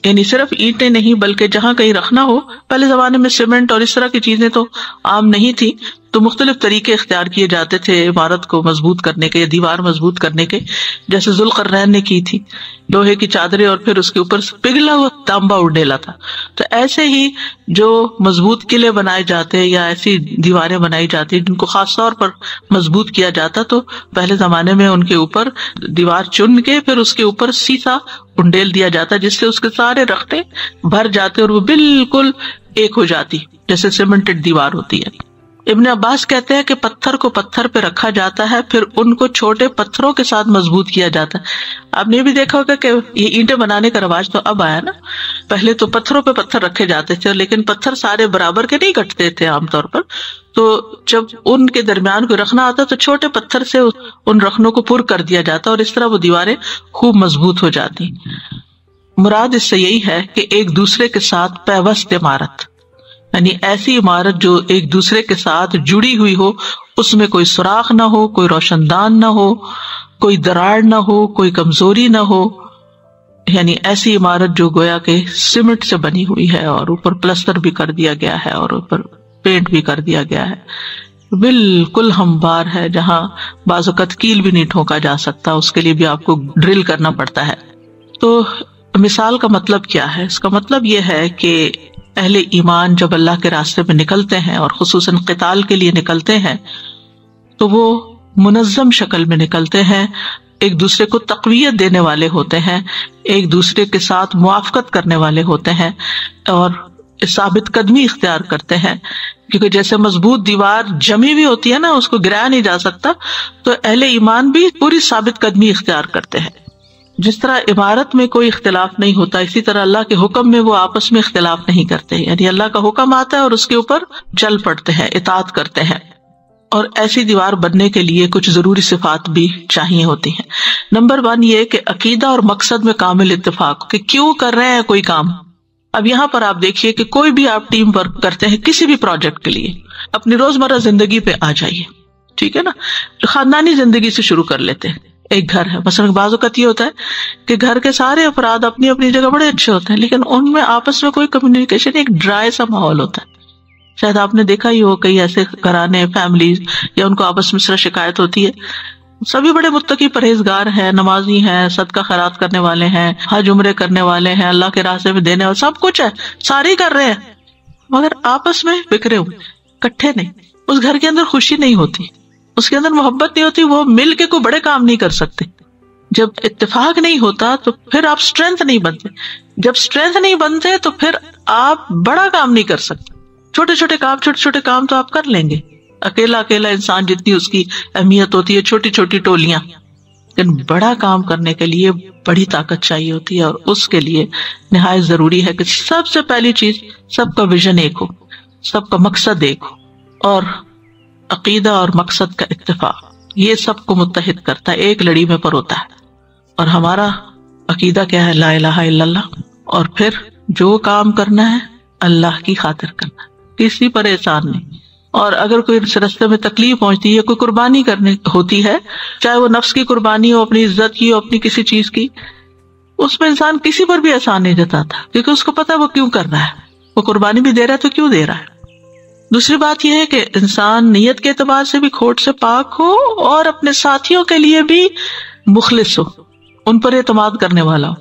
Speaker 1: یعنی صرف اینٹیں نہیں بلکہ جہاں کہیں رکھنا ہو, پہلے زمانے میں سیمنٹ اور اس طرح کی چیزیں تو عام نہیں تھی, تو مختلف طریقے اختیار کیے جاتے تھے عمارت کو مضبوط کرنے کے یا دیوار مضبوط کرنے کے. جیسے ذوالقرنین نے کی تھی, لوہے کی چادریں اور پھر اس کے اوپر پگھلا ہوا تانبا ڈیلا تھا. تو ایسے ہی جو مضبوط قلعے بنائے جاتے یا ایسی دیواریں بنائی جاتی جن کو خاص طور پر مضبوط کیا جاتا, تو پہلے زمانے میں ان کے اوپر دیوار چن کے پھر اس کے اوپر سیسا انڈیل دیا جاتا, جس سے اس کے سارے رختے بھر جاتے اور وہ بالکل ایک ہو جاتی جیسے سیمنٹڈ دیوار ہوتی ہے. ابن عباس کہتے ہیں کہ پتھر کو پتھر پہ رکھا جاتا ہے, پھر ان کو چھوٹے پتھروں کے ساتھ مضبوط کیا جاتا ہے. آپ نے بھی دیکھا ہوگا کہ یہ اینٹیں بنانے کا رواج تو اب آیا نا, پہلے تو پتھروں پہ پتھر رکھے جاتے تھے, لیکن پتھر سارے برابر کے نہیں کٹتے تھے عام طور پر. تو جب ان کے درمیان کو رکھنا آتا تو چھوٹے پتھر سے ان رخنوں کو پر کر دیا جاتا اور اس طرح وہ دیواریں خوب مضبوط ہو جاتی. مراد اس سے یہی ہے کہ ایک دوسرے کے ساتھ پیوست عمارت, یعنی ایسی عمارت جو ایک دوسرے کے ساتھ جڑی ہوئی ہو, اس میں کوئی سوراخ نہ ہو, کوئی روشن دان نہ ہو, کوئی دراڑ نہ ہو, کوئی کمزوری نہ ہو. یعنی ایسی عمارت جو گویا کہ سیمنٹ سے بنی ہوئی ہے اور اوپر پلستر بھی کر دیا گیا ہے اور اوپر پینٹ بھی کر دیا گیا ہے, بالکل ہموار ہے, جہاں بعض اوقات کیل بھی نہیں ٹھوکا جا سکتا, اس کے لیے بھی آپ کو ڈرل کرنا پڑتا ہے. تو مثال کا مطلب کیا ہے؟ اس کا مطلب یہ ہے کہ اہل ایمان جب اللہ کے راستے میں نکلتے ہیں اور خصوصاً قتال کے لیے نکلتے ہیں تو وہ منظم شکل میں نکلتے ہیں, ایک دوسرے کو تقویت دینے والے ہوتے ہیں, ایک دوسرے کے ساتھ موافقت کرنے والے ہوتے ہیں اور ثابت قدمی اختیار کرتے ہیں. کیونکہ جیسے مضبوط دیوار جمی ہوئی ہوتی ہے نا, اس کو گرایا نہیں جا سکتا, تو اہل ایمان بھی پوری ثابت قدمی اختیار کرتے ہیں. جس طرح عمارت میں کوئی اختلاف نہیں ہوتا, اسی طرح اللہ کے حکم میں وہ آپس میں اختلاف نہیں کرتے, یعنی اللہ کا حکم آتا ہے اور اس کے اوپر چل پڑتے ہیں, اطاعت کرتے ہیں. اور ایسی دیوار بننے کے لیے کچھ ضروری صفات بھی چاہیے ہوتی ہیں. نمبر 1 یہ کہ عقیدہ اور مقصد میں کامل اتفاق, کہ کیوں کر رہے ہیں کوئی کام. اب یہاں پر آپ دیکھیے کہ کوئی بھی آپ ٹیم ورک کرتے ہیں کسی بھی پروجیکٹ کے لیے, اپنی روزمرہ زندگی پہ آ جائیے, ٹھیک ہے نا, خاندانی زندگی سے شروع کر لیتے ہیں. ایک گھر ہے, مثلا بعض اوقات یہ ہوتا ہے کہ گھر کے سارے افراد اپنی اپنی جگہ بڑے اچھے ہوتے ہیں, لیکن ان میں آپس میں کوئی کمیونیکیشن, ایک ڈرائی سا ماحول ہوتا ہے. شاید آپ نے دیکھا ہی ہو کئی ایسے گھرانے فیملیز یا ان کو آپس میں صرف شکایت ہوتی ہے, سبھی بڑے متقی پرہیزگار ہیں, نمازی ہیں, صدقہ خیرات کرنے والے ہیں, حج عمرے کرنے والے ہیں, اللہ کے راستے میں دینے والے, سب کچھ ہے, سارے ہی کر رہے ہیں, مگر آپس میں بکھرے ہوئے, کٹھے نہیں. اس گھر کے اندر خوشی نہیں ہوتی, اس کے اندر محبت نہیں ہوتی, وہ مل کے کوئی بڑے کام نہیں کر سکتے. جب اتفاق نہیں ہوتا تو پھر آپ اسٹرینتھ نہیں بنتے. جب اسٹرینتھ نہیں بنتے تو پھر آپ بڑا کام نہیں کر سکتے. چھوٹے چھوٹے کام تو آپ کر لیں گے. اکیلا انسان جتنی اس کی اہمیت ہوتی ہے، چھوٹی چھوٹی ٹولیاں، لیکن بڑا کام کرنے کے لیے بڑی طاقت چاہیے ہوتی ہے. اور اس کے لیے نہایت ضروری ہے کہ سب سے پہلی چیز سب کا ویژن ایک ہو، سب کا مقصد ایک ہو، اور عقیدہ اور مقصد کا اتفاق. یہ سب کو متحد کرتا ہے، ایک لڑی میں پروتا ہے. اور ہمارا عقیدہ کیا ہے؟ لا الہ الا اللہ. اور پھر جو کام کرنا ہے اللہ کی خاطر کرنا، کسی پر احسان نہیں. اور اگر کوئی اس راستے میں تکلیف پہنچتی ہے، کوئی قربانی کرنی ہوتی ہے، چاہے وہ نفس کی قربانی ہو، اپنی عزت کی ہو، اپنی کسی چیز کی، اس میں انسان کسی پر بھی احسان نہیں جتاتا، کیونکہ اس کو پتا وہ کیوں کر رہا ہے. وہ قربانی بھی دے رہا ہے تو کیوں دے رہا ہے. دوسری بات یہ ہے کہ انسان نیت کے اعتبار سے بھی کھوٹ سے پاک ہو، اور اپنے ساتھیوں کے لیے بھی مخلص ہو، ان پر اعتماد کرنے والا ہو.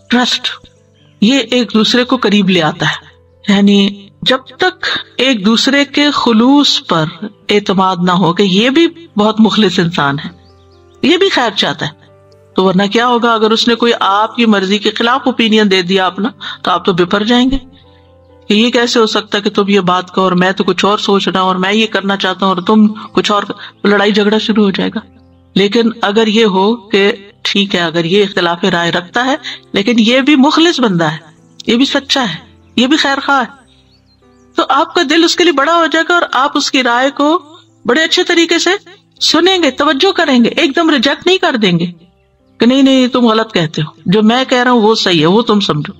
Speaker 1: ٹرسٹ یہ ایک دوسرے کو قریب لے آتا ہے. یعنی جب تک ایک دوسرے کے خلوص پر اعتماد نہ ہو کہ یہ بھی بہت مخلص انسان ہے، یہ بھی خیر چاہتا ہے، تو ورنہ کیا ہوگا اگر اس نے کوئی آپ کی مرضی کے خلاف اوپینین دے دیا اپنا، تو آپ تو بپھر جائیں گے کہ یہ کیسے ہو سکتا ہے کہ تم یہ بات کہو اور میں تو کچھ اور سوچ رہا ہوں، اور میں یہ کرنا چاہتا ہوں اور تم کچھ اور، لڑائی جھگڑا شروع ہو جائے گا. لیکن اگر یہ ہو کہ ٹھیک ہے، اگر یہ اختلاف رائے رکھتا ہے لیکن یہ بھی مخلص بندہ ہے، یہ بھی سچا ہے، یہ بھی خیر خواہ ہے، تو آپ کا دل اس کے لیے بڑا ہو جائے گا، اور آپ اس کی رائے کو بڑے اچھے طریقے سے سنیں گے، توجہ کریں گے، ایک دم ریجیکٹ نہیں کر دیں گے کہ نہیں تم غلط کہتے ہو، جو میں کہہ رہا ہوں وہ صحیح ہے، وہ تم سمجھو.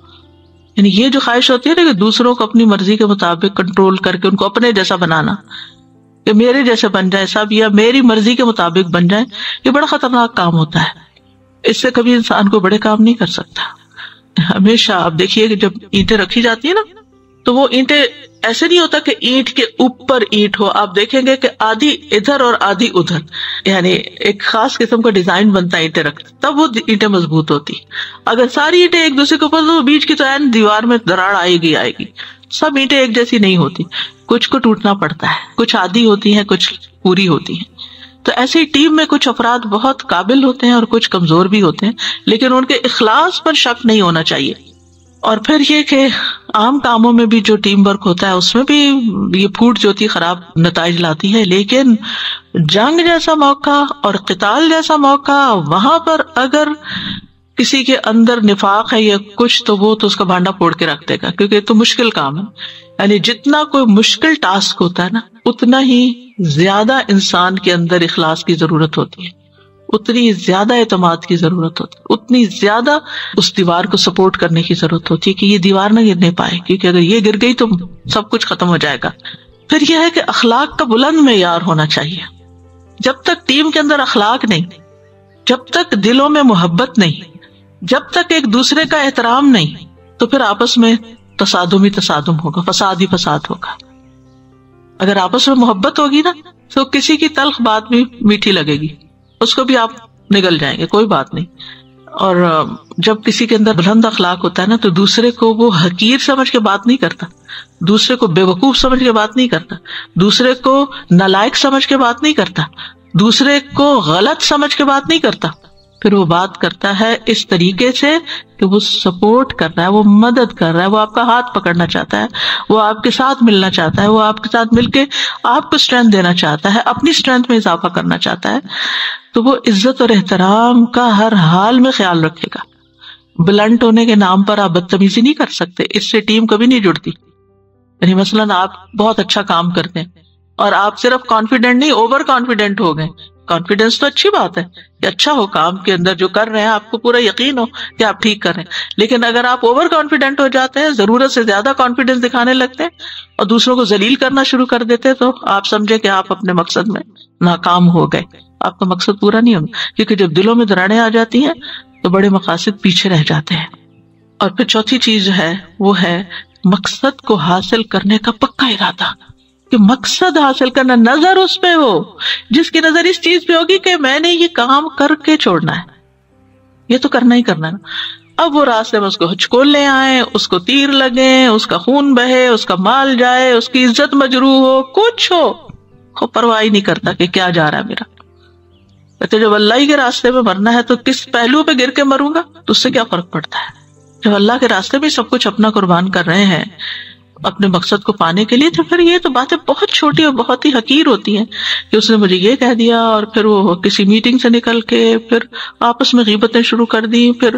Speaker 1: یعنی یہ جو خواہش ہوتی ہے نا کہ دوسروں کو اپنی مرضی کے مطابق کنٹرول کر کے ان کو اپنے جیسا بنانا، کہ میرے جیسے بن جائے سب، یا میری مرضی کے مطابق بن جائے، یہ بڑا خطرناک کام ہوتا ہے. اس سے کبھی انسان کو بڑے کام نہیں کر سکتا. ہمیشہ آپ دیکھیے کہ جب اینٹیں رکھی جاتی ہیں نا، تو وہ اینٹیں ایسے نہیں ہوتا کہ اینٹ کے اوپر اینٹ ہو. آپ دیکھیں گے کہ آدھی ادھر اور آدھی ادھر، یعنی ایک خاص قسم کا ڈیزائن بنتا ہے اینٹیں رکھتے، تب وہ اینٹیں مضبوط ہوتی. اگر ساری اینٹیں ایک دوسرے کے اوپر، تو بیچ کی تو این دیوار میں دراڑ آئے گی. سب اینٹیں ایک جیسی نہیں ہوتی، کچھ کو ٹوٹنا پڑتا ہے، کچھ آدھی ہوتی ہیں، کچھ پوری ہوتی ہیں. تو ایسے ہی ٹیم میں کچھ افراد بہت قابل ہوتے ہیں اور کچھ کمزور بھی ہوتے ہیں، لیکن ان کے اخلاص پر شک نہیں ہونا چاہیے. اور پھر یہ کہ عام کاموں میں بھی جو ٹیم ورک ہوتا ہے اس میں بھی یہ پھوٹ جو ہوتی ہے خراب نتائج لاتی ہے. لیکن جنگ جیسا موقع اور قتال جیسا موقع، وہاں پر اگر کسی کے اندر نفاق ہے یا کچھ، تو وہ تو اس کا بھانڈا پھوڑ کے رکھ دے گا، کیونکہ یہ تو مشکل کام ہے. یعنی جتنا کوئی مشکل ٹاسک ہوتا ہے نا، اتنا ہی زیادہ انسان کے اندر اخلاص کی ضرورت ہوتی ہے، اتنی زیادہ اعتماد کی ضرورت ہوتی ہے، اتنی زیادہ اس دیوار کو سپورٹ کرنے کی ضرورت ہوتی ہے کہ یہ دیوار نہ گرنے پائے، کیونکہ اگر یہ گر گئی تو سب کچھ ختم ہو جائے گا. پھر یہ ہے کہ اخلاق کا بلند معیار ہونا چاہیے. جب تک ٹیم کے اندر اخلاق نہیں، جب تک دلوں میں محبت نہیں، جب تک ایک دوسرے کا احترام نہیں، تو پھر آپس میں تصادم ہی تصادم ہوگا، فساد ہی فساد ہوگا. اگر آپس میں محبت ہوگی نا، تو کسی کی تلخ بات بھی میٹھی لگے گی، اس کو بھی آپ نگل جائیں گے، کوئی بات نہیں. اور جب کسی کے اندر بلند اخلاق ہوتا ہے نا، تو دوسرے کو وہ حقیر سمجھ کے بات نہیں کرتا، دوسرے کو بے وقوف سمجھ کے بات نہیں کرتا، دوسرے کو نالائق سمجھ کے بات نہیں کرتا، دوسرے کو غلط سمجھ کے بات نہیں کرتا. پھر وہ بات کرتا ہے اس طریقے سے کہ وہ سپورٹ کر رہا ہے، وہ مدد کر رہا ہے، وہ آپ کا ہاتھ پکڑنا چاہتا ہے، وہ آپ کے ساتھ ملنا چاہتا ہے، وہ آپ کے ساتھ مل کے آپ کو اسٹرینتھ دینا چاہتا ہے، اپنی اسٹرینتھ میں اضافہ کرنا چاہتا ہے. تو وہ عزت اور احترام کا ہر حال میں خیال رکھے گا. بلنٹ ہونے کے نام پر آپ بدتمیزی نہیں کر سکتے، اس سے ٹیم کبھی نہیں جڑتی. یعنی مثلاً آپ بہت اچھا کام کرتے ہیں اور آپ صرف کانفیڈنٹ نہیں، اوور کانفیڈنٹ ہو گئے. کانفیڈینس تو اچھی بات ہے کہ اچھا ہو کام کے اندر، جو کر رہے ہیں آپ کو پورا یقین ہو کہ آپ ٹھیک کر رہے ہیں. لیکن اگر آپ اوور کانفیڈنٹ ہو جاتے ہیں، ضرورت سے زیادہ کانفیڈینس دکھانے لگتے ہیں اور دوسروں کو ذلیل کرنا شروع کر دیتے ہیں، تو آپ سمجھے کہ آپ اپنے مقصد میں ناکام ہو گئے، آپ کا مقصد پورا نہیں ہوگا. کیونکہ جب دلوں میں دراڑیں آ جاتی ہیں تو بڑے مقاصد پیچھے رہ جاتے ہیں. اور پھر چوتھی چیز جو ہے وہ ہے مقصد کو حاصل کرنے کا پکا ارادہ، کہ مقصد حاصل کرنا، نظر اس پہ ہو، جس کی نظر اس چیز پہ ہوگی کہ میں نے یہ کام کر کے چھوڑنا ہے، یہ تو کرنا ہی کرنا ہے. اب وہ راستے میں اس کو ہچکولے آئیں، اس کو تیر لگیں، اس کا خون بہے، اس کا مال جائے، اس کی عزت مجروح ہو، کچھ ہو، پرواہ نہیں کرتا کہ کیا جا رہا ہے میرا. کہتے جب اللہ ہی کے راستے میں مرنا ہے تو کس پہلو پہ گر کے مروں گا تو اس سے کیا فرق پڑتا ہے؟ جب اللہ کے راستے میں سب کچھ اپنا قربان کر رہے ہیں اپنے مقصد کو پانے کے لیے، تو پھر یہ تو باتیں بہت چھوٹی اور بہت ہی حقیر ہوتی ہیں کہ اس نے مجھے یہ کہہ دیا، اور پھر وہ کسی میٹنگ سے نکل کے پھر آپس میں غیبتیں شروع کر دی، پھر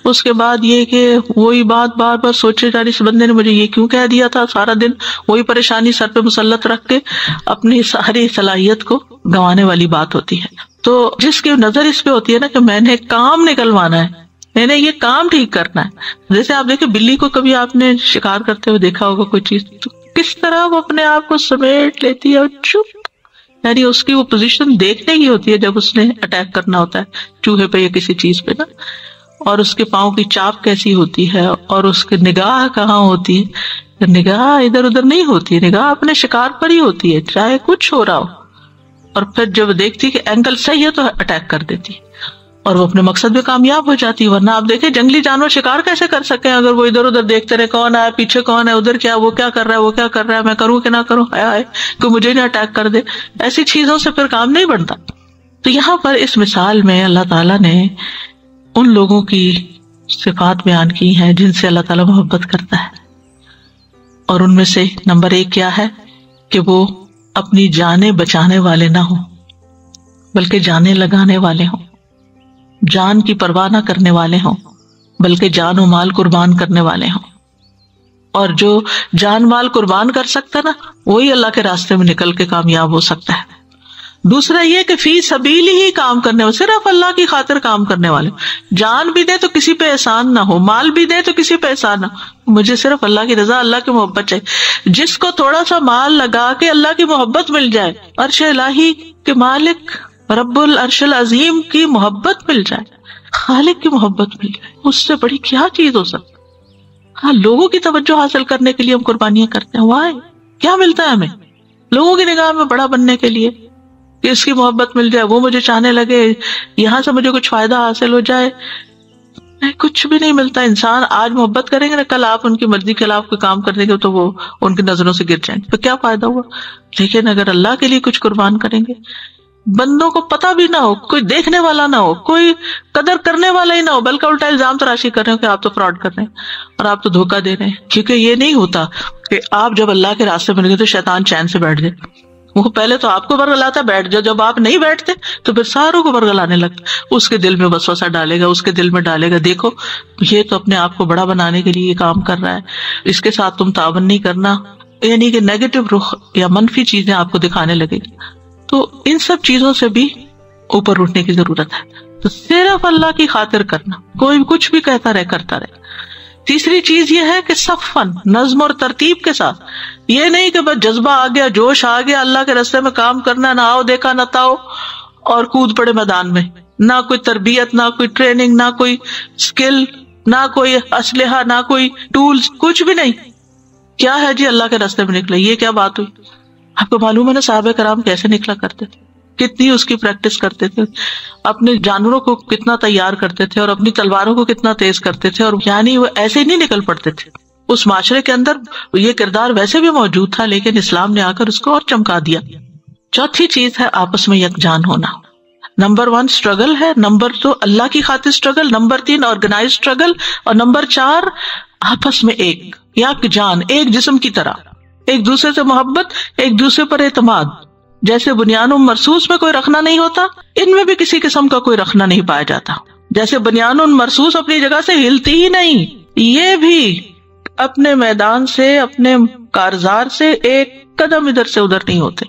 Speaker 1: اس کے بعد یہ کہ وہی بات بار بار سوچے جا رہی اس بندے نے مجھے یہ کیوں کہہ دیا تھا، سارا دن وہی پریشانی سر پہ مسلط رکھ کے اپنی ساری صلاحیت کو گنوانے والی بات ہوتی ہے۔ تو جس کی نظر اس پہ ہوتی ہے نا کہ میں نے کام نکلوانا ہے، میں نے یہ کام ٹھیک کرنا ہے، جیسے آپ دیکھیں بلی کو کبھی آپ نے شکار کرتے ہوئے دیکھا ہوگا کوئی چیز، تو کس طرح وہ اپنے آپ کو سمیٹ لیتی ہے اور چپ، یعنی اس کی وہ پوزیشن دیکھنے کی ہوتی ہے جب اس نے اٹیک کرنا ہوتا ہے چوہے پہ یا کسی چیز پہ نا، اور اس کے پاؤں کی چاپ کیسی ہوتی ہے اور اس کی نگاہ کہاں ہوتی ہے، نگاہ ادھر ادھر نہیں ہوتی، نگاہ اپنے شکار پر ہی ہوتی ہے چاہے کچھ ہو رہا ہو، اور پھر جب دیکھتی کہ اینگل صحیح ہے تو اٹیک کر دیتی اور وہ اپنے مقصد میں کامیاب ہو جاتی ہے۔ ورنہ آپ دیکھیں جنگلی جانور شکار کیسے کر سکیں اگر وہ ادھر ادھر دیکھتے رہے، کون آیا پیچھے، کون ہے ادھر، کیا وہ کیا کر رہا ہے، وہ کیا کر رہا ہے، میں کروں کہ نہ کروں، آئے کوئی مجھے نہ اٹیک کر دے، ایسی چیزوں سے پھر کام نہیں بنتا۔ تو یہاں پر اس مثال میں اللہ تعالیٰ نے ان لوگوں کی صفات بیان کی ہیں جن سے اللہ تعالیٰ محبت کرتا ہے، اور ان میں سے نمبر 1 کیا ہے کہ وہ اپنی جانیں بچانے والے نہ ہوں بلکہ جانیں لگانے والے ہوں، جان کی پرواہ نہ کرنے والے ہوں بلکہ جان و مال قربان کرنے والے ہوں، اور جو جان مال قربان کر سکتا نا وہی اللہ کے راستے میں نکل کے کامیاب ہو سکتا ہے۔ دوسرا یہ کہ فی سبیل ہی کام کرنے والے، صرف اللہ کی خاطر کام کرنے والے، جان بھی دے تو کسی پہ احسان نہ ہو، مال بھی دے تو کسی پہ احسان نہ ہو، مجھے صرف اللہ کی رضا، اللہ کی محبت چاہیے۔ جس کو تھوڑا سا مال لگا کے اللہ کی محبت مل جائے، عرش الہی کے مالک رب العرش العظیم کی محبت مل جائے، خالق کی محبت مل جائے، اس سے بڑی کیا چیز ہو سکتی؟ ہاں، لوگوں کی توجہ حاصل کرنے کے لیے ہم قربانیاں کرتے ہیں، وائی کیا ملتا ہے ہمیں؟ لوگوں کی نگاہ میں بڑا بننے کے لیے کہ اس کی محبت مل جائے، وہ مجھے چاہنے لگے، یہاں سے مجھے کچھ فائدہ حاصل ہو جائے، کچھ بھی نہیں ملتا۔ انسان آج محبت کریں گے نا، کل آپ ان کی مرضی کے خلاف کوئی کام کر دیں گے تو وہ ان کی نظروں سے گر جائیں گے، تو کیا فائدہ ہوا؟ لیکن اگر اللہ کے لیے کچھ قربان کریں گے، بندوں کو پتہ بھی نہ ہو، کوئی دیکھنے والا نہ ہو، کوئی قدر کرنے والا ہی نہ ہو، بلکہ الٹا الزام تراشی کر رہے ہو کہ آپ تو فراڈ کر رہے ہیں اور آپ تو دھوکہ دے رہے ہیں، کیونکہ یہ نہیں ہوتا کہ آپ جب اللہ کے راستے میں لگے تو شیطان چین سے بیٹھ جائے، وہ پہلے تو آپ کو برگلاتا بیٹھ جاؤ، جب آپ نہیں بیٹھتے تو پھر ساروں کو برگلانے لگتا، اس کے دل میں وسوسہ ڈالے گا، اس کے دل میں ڈالے گا، دیکھو یہ تو اپنے آپ کو بڑا بنانے کے لیے یہ کام کر رہا ہے، اس کے ساتھ تم تعاون نہیں کرنا، یعنی کہ نیگیٹو رخ یا منفی چیزیں آپ کو دکھانے لگے گی۔ تو ان سب چیزوں سے بھی اوپر اٹھنے کی ضرورت ہے، تو صرف اللہ کی خاطر کرنا، کوئی کچھ بھی کہتا رہے کرتا رہے۔ تیسری چیز یہ ہے کہ صفن، نظم اور ترتیب کے ساتھ، یہ نہیں کہ بس جذبہ آ گیا، جوش آ گیا، اللہ کے راستے میں کام کرنا، نہ آؤ دیکھا نہ تاؤ اور کود پڑے میدان میں، نہ کوئی تربیت، نہ کوئی ٹریننگ، نہ کوئی اسکل، نہ کوئی اسلحہ، نہ کوئی ٹولز، کچھ بھی نہیں۔ کیا ہے جی اللہ کے راستے میں نکلے، یہ کیا بات ہوئی؟ آپ کو معلوم ہے نا صحابہ کرام کیسے نکلا کرتے تھے، کتنی اس کی پریکٹس کرتے تھے، اپنے جانوروں کو کتنا تیار کرتے تھے اور اپنی تلواروں کو کتنا تیز کرتے تھے، اور یعنی وہ ایسے ہی نہیں نکل پڑتے تھے۔ اس معاشرے کے اندر یہ کردار ویسے بھی موجود تھا، لیکن اسلام نے آ کر اس کو اور چمکا دیا۔ چوتھی چیز ہے آپس میں یکجان ہونا۔ نمبر 1 اسٹرگل ہے، نمبر 2 اللہ کی خاطر اسٹرگل، نمبر 3 آرگنائز اسٹرگل، اور نمبر 4 آپس میں ایک یکجان، ایک جسم کی طرح، ایک دوسرے سے محبت، ایک دوسرے پر اعتماد۔ جیسے بنیان و مرصوص میں کوئی رکھنا نہیں ہوتا، ان میں بھی کسی قسم کا کوئی رکھنا نہیں پایا جاتا۔ جیسے بنیان و مرصوص اپنی جگہ سے ہلتی ہی نہیں، یہ بھی اپنے میدان سے، اپنے کارزار سے ایک قدم ادھر سے ادھر نہیں ہوتے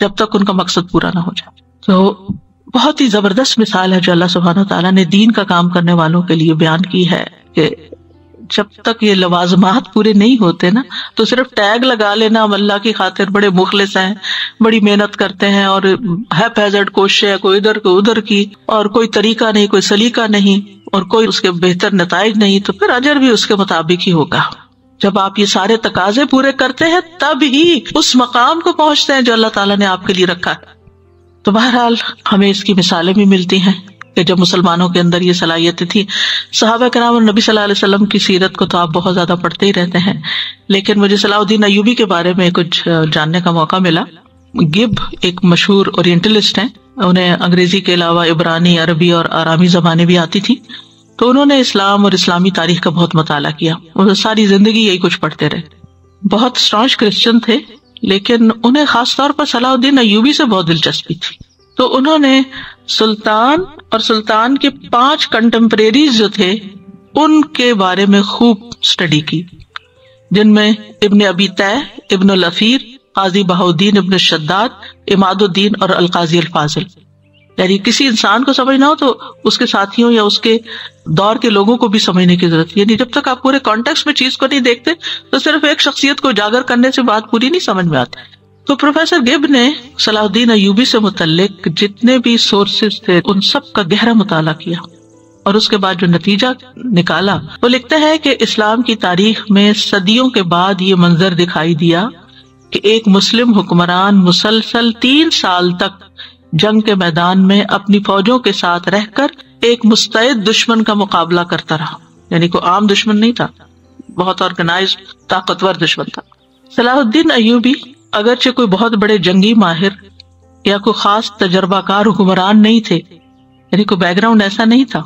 Speaker 1: جب تک ان کا مقصد پورا نہ ہو جائے۔ تو بہت ہی زبردست مثال ہے جو اللہ سبحانہ تعالیٰ نے دین کا کام کرنے والوں کے لیے بیان کی ہے کہ جب تک یہ لوازمات پورے نہیں ہوتے نا، تو صرف ٹیگ لگا لینا ہم اللہ کی خاطر بڑے مخلص ہیں، بڑی محنت کرتے ہیں، اور ہیپ ہیزرڈ کوشش ہے، کوئی ادھر کوئی ادھر کی، اور کوئی طریقہ نہیں، کوئی سلیقہ نہیں، اور کوئی اس کے بہتر نتائج نہیں، تو پھر اجر بھی اس کے مطابق ہی ہوگا۔ جب آپ یہ سارے تقاضے پورے کرتے ہیں تب ہی اس مقام کو پہنچتے ہیں جو اللہ تعالیٰ نے آپ کے لیے رکھا ہے۔ تو بہرحال ہمیں اس کی مثالیں بھی ملتی ہیں کہ جب مسلمانوں کے اندر یہ صلاحیتیں تھیں۔ صحابہ کرام اور نبی صلی اللہ علیہ وسلم کی سیرت کو تو آپ بہت زیادہ پڑھتے ہی رہتے ہیں، لیکن مجھے صلاح الدین ایوبی کے بارے میں کچھ جاننے کا موقع ملا۔ گب ایک مشہور اورینٹلسٹ ہیں، انہیں انگریزی کے علاوہ عبرانی، عربی اور آرامی زبانیں بھی آتی تھی، تو انہوں نے اسلام اور اسلامی تاریخ کا بہت مطالعہ کیا. وہ ساری زندگی یہی کچھ پڑھتے رہے. بہت اسٹانچ کرسچن تھے، لیکن انہیں خاص طور پر صلاح الدین ایوبی سے بہت دلچسپی تھی. تو انہوں نے سلطان اور سلطان کے 5 کنٹمپریریز جو تھے ان کے بارے میں خوب اسٹڈی کی، جن میں ابن ابی طے، ابن الاثیر، قاضی بہاؤالدین ابن شداد، عماد الدین اور القاضی الفاضل. یعنی کسی انسان کو سمجھنا ہو تو اس کے ساتھیوں یا اس کے دور کے لوگوں کو بھی سمجھنے کی ضرورت ہے. یعنی جب تک آپ پورے کانٹیکسٹ میں چیز کو نہیں دیکھتے تو صرف ایک شخصیت کو اجاگر کرنے سے بات پوری نہیں سمجھ میں آتی. تو پروفیسر گب نے صلاح الدین ایوبی سے متعلق جتنے بھی سورسز تھے ان سب کا گہرا مطالعہ کیا، اور اس کے بعد جو نتیجہ نکالا وہ لکھتا ہے کہ اسلام کی تاریخ میں صدیوں کے بعد یہ منظر دکھائی دیا کہ ایک مسلم حکمران مسلسل 3 سال تک جنگ کے میدان میں اپنی فوجوں کے ساتھ رہ کر ایک مستعد دشمن کا مقابلہ کرتا رہا. یعنی کوئی عام دشمن نہیں تھا، بہت آرگنائزڈ طاقتور دشمن تھا. صلاح الدین ایوبی اگرچہ کوئی بہت بڑے جنگی ماہر یا کوئی خاص تجربہ کار حکمران نہیں تھے، یعنی کوئی بیک گراؤنڈ ایسا نہیں تھا،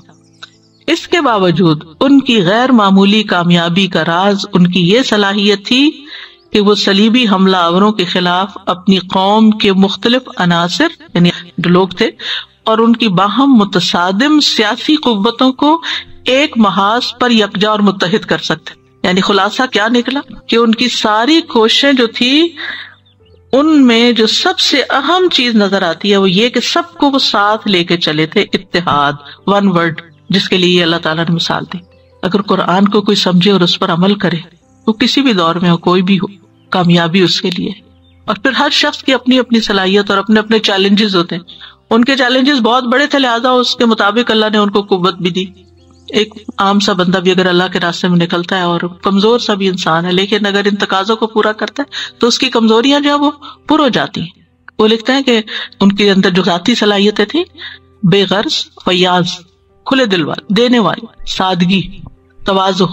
Speaker 1: اس کے باوجود ان کی غیر معمولی کامیابی کا راز ان کی یہ صلاحیت تھی کہ وہ صلیبی حملہ آوروں کے خلاف اپنی قوم کے مختلف عناصر یعنی جو لوگ تھے اور ان کی باہم متصادم سیاسی قوتوں کو ایک محاذ پر یکجا اور متحد کر سکتے. یعنی خلاصہ کیا نکلا کہ ان کی ساری کوششیں جو تھی ان میں جو سب سے اہم چیز نظر آتی ہے وہ یہ کہ سب کو وہ ساتھ لے کے چلے تھے، اتحاد، ون ورڈ، جس کے لیے اللہ تعالیٰ نے مثال دی. اگر قرآن کو کوئی سمجھے اور اس پر عمل کرے، وہ کسی بھی دور میں ہو، کوئی بھی ہو، کامیابی اس کے لیے. اور پھر ہر شخص کی اپنی اپنی صلاحیت اور اپنے اپنے چیلنجز ہوتے ہیں. ان کے چیلنجز بہت بڑے تھے، لہٰذا اس کے مطابق اللہ نے ان کو قوت بھی دی. ایک عام سا بندہ بھی اگر اللہ کے راستے میں نکلتا ہے اور کمزور سا بھی انسان ہے، لیکن اگر ان تقاضوں کو پورا کرتا ہے تو اس کی کمزوریاں جو ہے وہ پر ہو جاتی ہیں. وہ لکھتے ہیں کہ ان کے اندر جو ذاتی صلاحیتیں تھیں، بے غرض، فیاض، کھلے دل والے، دینے والے، سادگی، تواضع،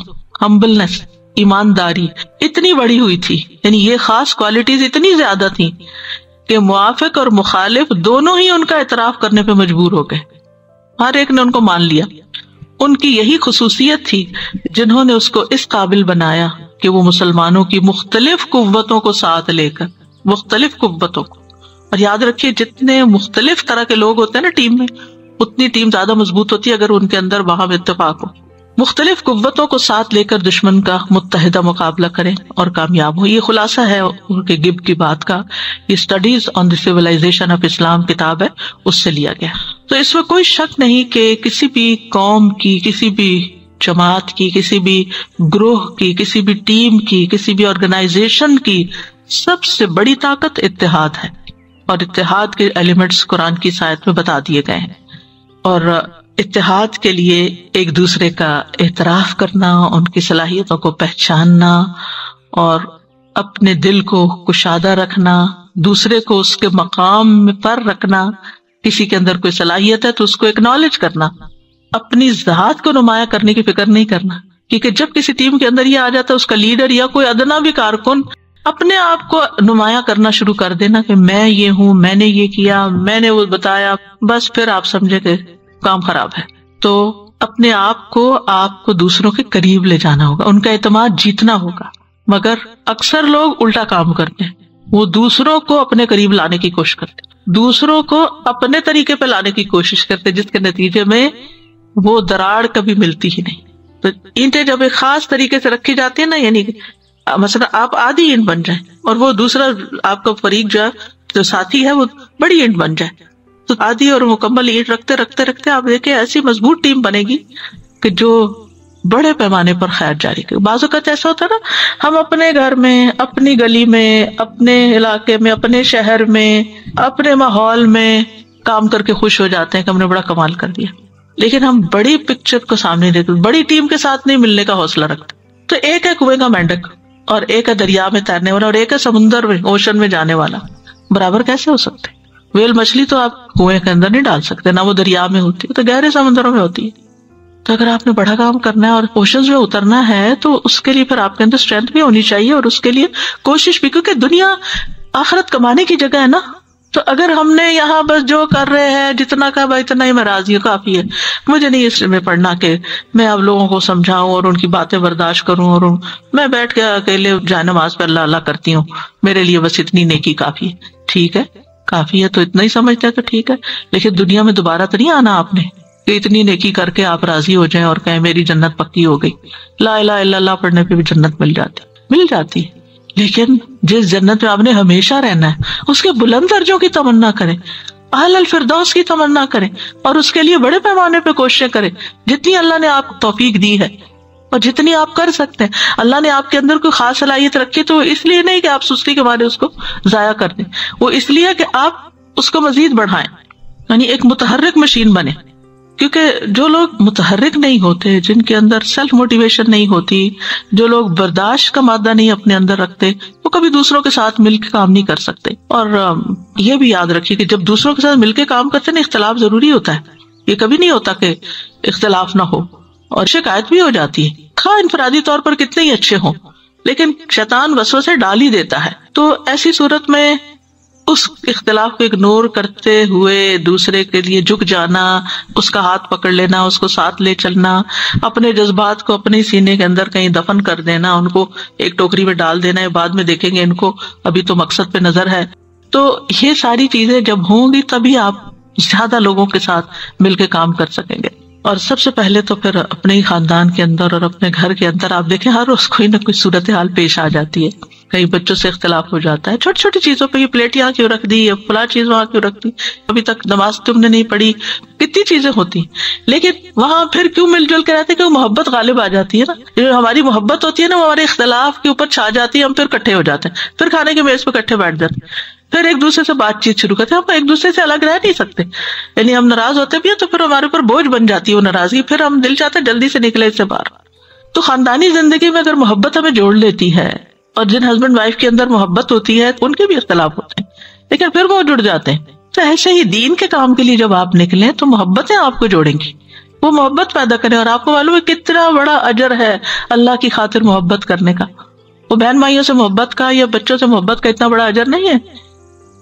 Speaker 1: ہمبلنس، ایمانداری اتنی بڑی ہوئی تھی. یعنی یہ خاص کوالٹیز اتنی زیادہ تھیں کہ موافق اور مخالف دونوں ہی ان کا اعتراف کرنے پہ مجبور ہو گئے. ہر ایک نے ان کو مان لیا. ان کی یہی خصوصیت تھی جنہوں نے اس کو اس قابل بنایا کہ وہ مسلمانوں کی مختلف قوتوں کو ساتھ لے کر، مختلف قوتوں کو، اور یاد رکھیے جتنے مختلف طرح کے لوگ ہوتے ہیں نا ٹیم میں، اتنی ٹیم زیادہ مضبوط ہوتی ہے اگر ان کے اندر باہم اتفاق ہو. مختلف قوتوں کو ساتھ لے کر دشمن کا متحدہ مقابلہ کریں اور کامیاب ہو. یہ خلاصہ ہے ان کے گب کی بات کا. یہ studies on the civilization of Islam کتاب ہے، اس سے لیا گیا. تو اس میں کوئی شک نہیں کہ کسی بھی قوم کی، کسی بھی جماعت کی، کسی بھی گروہ کی، کسی بھی ٹیم کی، کسی بھی آرگنائزیشن کی سب سے بڑی طاقت اتحاد ہے، اور اتحاد کے ایلیمنٹس قرآن کی آیت میں بتا دیے گئے ہیں. اور اتحاد کے لیے ایک دوسرے کا اعتراف کرنا، ان کی صلاحیتوں کو پہچاننا اور اپنے دل کو کشادہ رکھنا، دوسرے کو اس کے مقام پر رکھنا. کسی کے اندر کوئی صلاحیت ہے تو اس کو اکنالج کرنا، اپنی ذات کو نمایاں کرنے کی فکر نہیں کرنا. کیونکہ جب کسی ٹیم کے اندر یہ آ جاتا ہے اس کا لیڈر یا کوئی ادنا بھی کارکن اپنے آپ کو نمایاں کرنا شروع کر دینا کہ میں یہ ہوں، میں نے یہ کیا، میں نے وہ بتایا، بس پھر آپ سمجھے کہ کام خراب ہے. تو اپنے آپ کو دوسروں کے قریب لے جانا ہوگا، ان کا اعتماد جیتنا ہوگا. مگر اکثر لوگ الٹا کام کرتے ہیں، وہ دوسروں کو اپنے قریب لانے کی کوشش کرتے، دوسروں کو اپنے طریقے پہ لانے کی کوشش کرتے، جس کے نتیجے میں وہ دراڑ کبھی ملتی ہی نہیں. تو اینٹیں جب ایک خاص طریقے سے رکھی جاتی ہیں نا، یعنی مثلا آپ آدھی اینٹ بن جائیں اور وہ دوسرا آپ کا فریق جو ساتھی ہے وہ بڑی اینٹ بن جائے، تو آدھی اور مکمل اینٹ رکھتے رکھتے رکھتے آپ دیکھیں ایسی مضبوط ٹیم بنے گی کہ جو بڑے پیمانے پر خیر جاری کرے. بعض اوقات ایسا ہوتا ہے نا، ہم اپنے گھر میں، اپنی گلی میں، اپنے علاقے میں، اپنے شہر میں، اپنے ماحول میں کام کر کے خوش ہو جاتے ہیں کہ ہم نے بڑا کمال کر دیا، لیکن ہم بڑی پکچر کو سامنے دیکھتے، بڑی ٹیم کے ساتھ نہیں ملنے کا حوصلہ رکھتے. تو ایک ہے کنویں کا مینڈک، اور ایک ہے دریا میں تیرنے والا، اور ایک ہے سمندر میں، اوشن میں جانے والا. برابر کیسے ہو سکتے؟ ویل مچھلی تو آپ کنویں کے اندر نہیں ڈال سکتے، نہ وہ دریا میں ہوتی ہے، تو گہرے سمندروں میں ہوتی ہے. تو اگر آپ نے بڑا کام کرنا ہے اور اوشنز میں اترنا ہے تو اس کے لیے پھر آپ کے اندر اسٹرینتھ بھی ہونی چاہیے، اور اس کے لیے کوشش بھی، کیونکہ دنیا آخرت کمانے کی جگہ ہے نا. تو اگر ہم نے یہاں بس جو کر رہے ہیں جتنا کا بھائی اتنا ہی میں راضی ہوں کافی ہے، مجھے نہیں اس میں پڑھنا کہ میں اب لوگوں کو سمجھاؤں اور ان کی باتیں برداشت کروں، اور میں بیٹھ کے اکیلے جائے نماز پہ اللہ اللہ کرتی ہوں، میرے لیے بس اتنی نیکی کافی ہے. ٹھیک ہے کافی ہے تو اتنا ہی سمجھتے ہیں تو ٹھیک ہے، لیکن دنیا میں دوبارہ تو نہیں آنا آپ نے کہ اتنی نیکی کر کے آپ راضی ہو جائیں اور کہیں میری جنت پکی ہو گئی. لا الہ الا اللہ پڑھنے پہ بھی جنت مل جاتی ہے، لیکن جس جنت میں آپ نے ہمیشہ رہنا ہے اس کے بلند درجوں کی تمنا کریں، اعلی الفردوس کی تمنا کریں، اور اس کے لیے بڑے پیمانے پہ کوششیں کریں جتنی اللہ نے آپ کو توفیق دی ہے اور جتنی آپ کر سکتے ہیں. اللہ نے آپ کے اندر کوئی خاص صلاحیت رکھی تو اس لیے نہیں کہ آپ سستی کے مارے اس کو ضائع کر دیں، وہ اس لیے کہ آپ اس کو مزید بڑھائیں، یعنی ایک متحرک مشین بنے. کیونکہ جو لوگ متحرک نہیں ہوتے، جن کے اندر سیلف موٹیویشن نہیں ہوتی، جو لوگ برداشت کا مادہ نہیں اپنے اندر رکھتے، وہ کبھی دوسروں کے ساتھ مل کے کام نہیں کر سکتے. اور یہ بھی یاد رکھیے کہ جب دوسروں کے ساتھ مل کے کام کرتے ہیں نا، اختلاف ضروری ہوتا ہے. یہ کبھی نہیں ہوتا کہ اختلاف نہ ہو، اور شکایت بھی ہو جاتی ہے، خواہ انفرادی طور پر کتنے ہی اچھے ہوں، لیکن شیطان وسوسے ڈال ہی دیتا ہے. تو ایسی صورت میں اس اختلاف کو اگنور کرتے ہوئے دوسرے کے لیے جھک جانا، اس کا ہاتھ پکڑ لینا، اس کو ساتھ لے چلنا، اپنے جذبات کو اپنے سینے کے اندر کہیں دفن کر دینا، ان کو ایک ٹوکری میں ڈال دینا ہے، بعد میں دیکھیں گے ان کو، ابھی تو مقصد پہ نظر ہے. تو یہ ساری چیزیں جب ہوں گی تبھی آپ زیادہ لوگوں کے ساتھ مل کے کام کر سکیں گے. اور سب سے پہلے تو پھر اپنے ہی خاندان کے اندر اور اپنے گھر کے اندر آپ دیکھیں ہر روز کوئی نہ کوئی صورتحال پیش آ جاتی ہے. کئی بچوں سے اختلاف ہو جاتا ہے چھوٹی چھوٹی چیزوں پہ، یہ پلیٹ یہاں کیوں رکھ دی، یہ فلاں چیز وہاں کیوں رکھ دی، ابھی تک نماز تم نے نہیں پڑھی، کتنی چیزیں ہوتی. لیکن وہاں پھر کیوں مل جل کے رہتے کہ وہ محبت غالب آ جاتی ہے نا. جو ہماری محبت ہوتی ہے نا، وہ ہمارے اختلاف کے اوپر چھا جاتی ہے، ہم پھر اکٹھے ہو جاتے ہیں، پھر کھانے کے میز پہ اکٹھے بیٹھ جاتے ہیں، پھر ایک دوسرے سے بات چیت شروع کرتے ہیں. ہم ایک دوسرے سے الگ رہ نہیں سکتے، یعنی ہم ناراض ہوتے بھی ہیں تو پھر ہمارے اوپر بوجھ بن جاتی ہے وہ ناراضگی، پھر ہم دل چاہتے ہیں جلدی سے نکلے اس سے باہر. تو خاندانی زندگی میں اگر محبت ہمیں جوڑ لیتی ہے، اور جن ہسبینڈ وائف کے اندر محبت ہوتی ہے ان کے بھی اختلاف ہوتے ہیں لیکن پھر وہ جڑ جاتے ہیں. تو ایسے ہی دین کے کام کے لیے جب آپ نکلیں تو محبتیں آپ کو جوڑیں گی، وہ محبت پیدا کریں. اور آپ کو معلوم ہے کتنا بڑا اجر ہے اللہ کی خاطر محبت کرنے کا. وہ بہن بھائیوں سے محبت کا یا بچوں سے محبت کا اتنا بڑا اجر نہیں ہے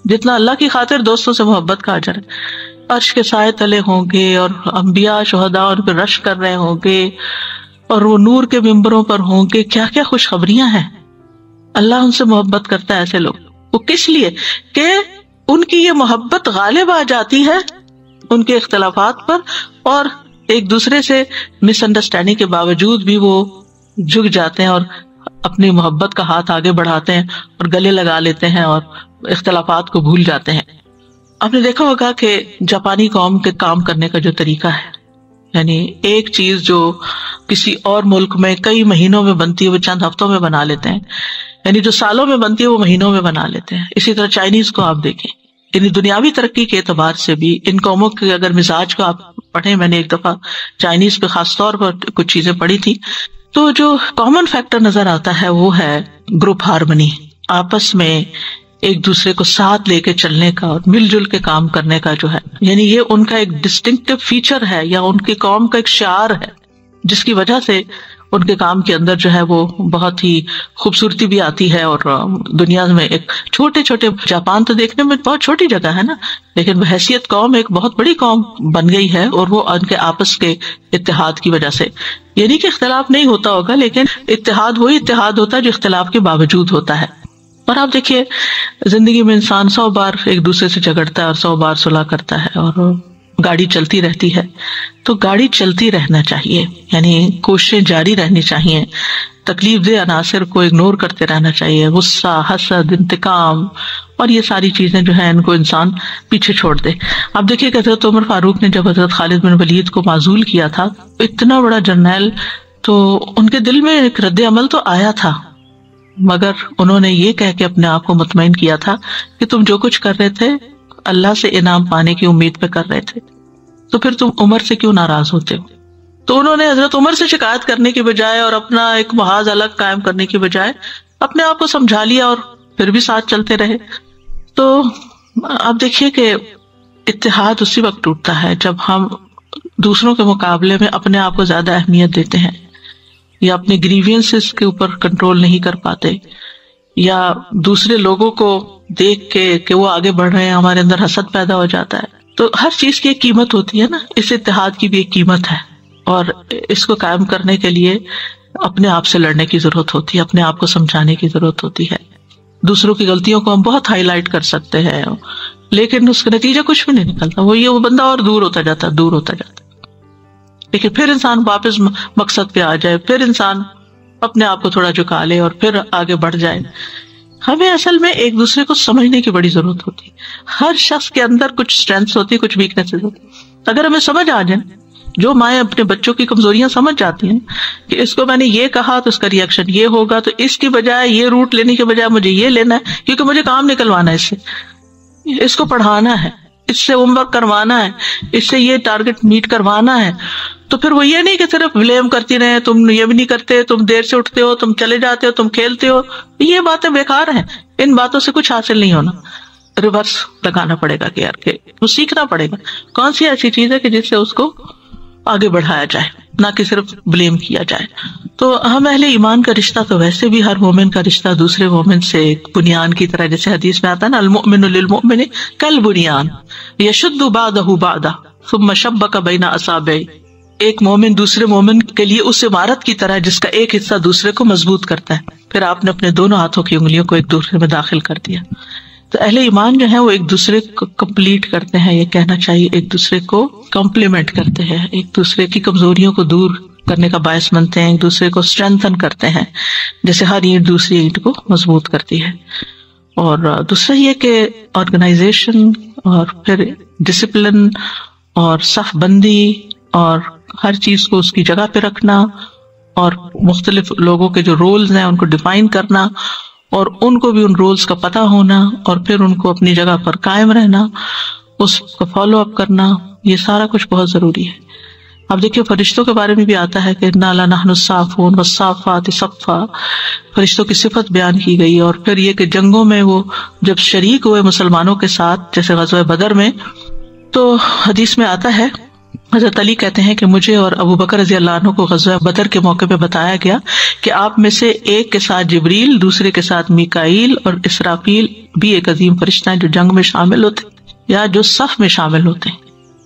Speaker 1: جتنا اللہ کی خاطر دوستوں سے محبت کا اجر ہے. عرش کے سائے تلے ہوں گے اور انبیاء شہداء ان پہ رش کر رہے ہوں گے، اور وہ نور کے ممبروں پر ہوں گے. کیا کیا خوشخبریاں ہیں. اللہ ان سے محبت کرتا ہے ایسے لوگ. وہ کس لیے کہ ان کی یہ محبت غالب آ جاتی ہے ان کے اختلافات پر، اور ایک دوسرے سے مس انڈرسٹینڈنگ کے باوجود بھی وہ جھک جاتے ہیں اور اپنی محبت کا ہاتھ آگے بڑھاتے ہیں اور گلے لگا لیتے ہیں اور اختلافات کو بھول جاتے ہیں. آپ نے دیکھا ہوگا کہ جاپانی قوم کے کام کرنے کا جو طریقہ ہے، یعنی ایک چیز جو کسی اور ملک میں کئی مہینوں میں بنتی ہے وہ چند ہفتوں میں بنا لیتے ہیں، یعنی جو سالوں میں بنتی ہے وہ مہینوں میں بنا لیتے ہیں. اسی طرح چائنیز کو آپ دیکھیں، یعنی دنیاوی ترقی کے اعتبار سے بھی ان قوموں کے اگر مزاج کو آپ پڑھیں، میں نے ایک دفعہ چائنیز پہ خاص طور پر کچھ چیزیں پڑھی تھی، تو جو کامن فیکٹر نظر آتا ہے وہ ہے گروپ ہارمنی، آپس میں ایک دوسرے کو ساتھ لے کے چلنے کا اور مل جل کے کام کرنے کا جو ہے، یعنی یہ ان کا ایک ڈسٹنکٹیو فیچر ہے یا ان کی قوم کا ایک شعار ہے، جس کی وجہ سے ان کے کام کے اندر جو ہے وہ بہت ہی خوبصورتی بھی آتی ہے. اور دنیا میں ایک چھوٹے چھوٹے، جاپان تو دیکھنے میں بہت چھوٹی جگہ ہے نا، لیکن بحیثیت قوم ایک بہت بڑی قوم بن گئی ہے، اور وہ ان کے آپس کے اتحاد کی وجہ سے. یعنی کہ اختلاف نہیں ہوتا ہوگا، لیکن اتحاد وہی اتحاد ہوتا ہے جو اختلاف کے باوجود ہوتا ہے. اور آپ دیکھیے زندگی میں انسان 100 بار ایک دوسرے سے جھگڑتا ہے اور 100 بار صلح کرتا ہے، اور گاڑی چلتی رہتی ہے. تو گاڑی چلتی رہنا چاہیے، یعنی کوششیں جاری رہنی چاہیے، تکلیف دہ عناصر کو اگنور کرتے رہنا چاہیے. غصہ، حسد، انتقام اور یہ ساری چیزیں جو ہیں ان کو انسان پیچھے چھوڑ دے. آپ دیکھیے کہ حضرت عمر فاروق نے جب حضرت خالد بن ولید کو معزول کیا تھا، اتنا بڑا جرنیل، تو ان کے دل میں ایک رد عمل تو آیا تھا، مگر انہوں نے یہ کہہ کے اپنے آپ کو مطمئن کیا تھا کہ تم جو کچھ کر رہے تھے اللہ سے انعام پانے کی امید پہ کر رہے تھے، تو پھر تم عمر سے کیوں ناراض ہوتے ہو. تو انہوں نے حضرت عمر سے شکایت کرنے کی بجائے اور اپنا ایک محاذ الگ قائم کرنے کی بجائے اپنے آپ کو سمجھا لیا اور پھر بھی ساتھ چلتے رہے. تو آپ دیکھیے کہ اتحاد اسی وقت ٹوٹتا ہے جب ہم دوسروں کے مقابلے میں اپنے آپ کو زیادہ اہمیت دیتے ہیں، یا اپنے گریوینسز کے اوپر کنٹرول نہیں کر پاتے، یا دوسرے لوگوں کو دیکھ کے کہ وہ آگے بڑھ رہے ہیں ہمارے اندر حسد پیدا ہو جاتا ہے. تو ہر چیز کی ایک قیمت ہوتی ہے نا، اس اتحاد کی بھی ایک قیمت ہے، اور اس کو قائم کرنے کے لیے اپنے آپ سے لڑنے کی ضرورت ہوتی ہے، اپنے آپ کو سمجھانے کی ضرورت ہوتی ہے. دوسروں کی غلطیوں کو ہم بہت ہائی لائٹ کر سکتے ہیں لیکن اس کا نتیجہ کچھ بھی نہیں نکلتا، وہ بندہ اور دور ہوتا جاتا ہے. لیکن پھر انسان واپس مقصد پہ آ جائے، پھر انسان اپنے آپ کو تھوڑا جھکا لے اور پھر آگے بڑھ جائے. ہمیں اصل میں ایک دوسرے کو سمجھنے کی بڑی ضرورت ہوتی ہے. ہر شخص کے اندر کچھ اسٹرینتھس ہوتی ہے، کچھ ویکنیسز ہوتی ہے. اگر ہمیں سمجھ آ جائے، جو مائیں اپنے بچوں کی کمزوریاں سمجھ جاتی ہیں کہ اس کو میں نے یہ کہا تو اس کا ریئیکشن یہ ہوگا، تو اس کی بجائے یہ روٹ لینے کے بجائے مجھے یہ لینا ہے کیونکہ مجھے کام نکلوانا ہے، اس کو پڑھانا ہے، اس سے ہوم ورک کروانا ہے، اس سے یہ ٹارگٹ میٹ کروانا ہے. تو پھر وہ یہ نہیں کہ صرف بلیم کرتی رہے، تم یہ بھی نہیں کرتے، تم دیر سے اٹھتے ہو، تم چلے جاتے ہو، تم کھیلتے ہو. یہ باتیں بیکار ہیں، ان باتوں سے کچھ حاصل نہیں ہونا. ریورس لگانا پڑے گا کہ یار کہ وہ سیکھنا پڑے گا کون سی ایسی چیز ہے کہ جس سے اس کو آگے بڑھایا جائے، نہ کہ صرف بلیم کیا جائے. تو ہم اہل ایمان کا رشتہ تو ویسے بھی ہر مومن کا رشتہ دوسرے مومن سے ایک بنیان کی طرح، جیسے حدیث میں آتا ہے نا، المؤمن للمؤمن کالبنیان یشد بعضہ بعضا ثم شبک بین اصابعہ. ایک مومن دوسرے مومن کے لیے اس عمارت کی طرح جس کا ایک حصہ دوسرے کو مضبوط کرتا ہے. پھر آپ نے اپنے دونوں ہاتھوں کی انگلیوں کو ایک دوسرے میں داخل کر دیا. تو اہل ایمان جو ہیں وہ ایک دوسرے کو کمپلیٹ کرتے ہیں، یہ کہنا چاہیے ایک دوسرے کو کمپلیمنٹ کرتے ہیں، ایک دوسرے کی کمزوریوں کو دور کرنے کا باعث بنتے ہیں، ایک دوسرے کو اسٹرینتھن کرتے ہیں، جیسے ہر اینٹ دوسری اینٹ کو مضبوط کرتی ہے. اور دوسرا یہ کہ آرگنائزیشن اور پھر ڈسپلن اور صف بندی اور ہر چیز کو اس کی جگہ پہ رکھنا اور مختلف لوگوں کے جو رولز ہیں ان کو ڈیفائن کرنا اور ان کو بھی ان رولز کا پتہ ہونا اور پھر ان کو اپنی جگہ پر قائم رہنا، اس کو فالو اپ کرنا، یہ سارا کچھ بہت ضروری ہے. اب دیکھیے فرشتوں کے بارے میں بھی آتا ہے کہ انا لنحن الصافون والصافات صفا، فرشتوں کی صفت بیان کی گئی. اور پھر یہ کہ جنگوں میں وہ جب شریک ہوئے مسلمانوں کے ساتھ، جیسے غزوہ بدر میں، تو حدیث میں آتا ہے، حضرت علی کہتے ہیں کہ مجھے اور ابو بکر رضی اللہ عنہ کو غزوہ بدر کے موقع پہ بتایا گیا کہ آپ میں سے ایک کے ساتھ جبریل، دوسرے کے ساتھ میکائیل اور اسرافیل بھی ایک عظیم فرشتہ ہیں جو جنگ میں شامل ہوتے ہیں یا جو صف میں شامل ہوتے ہیں.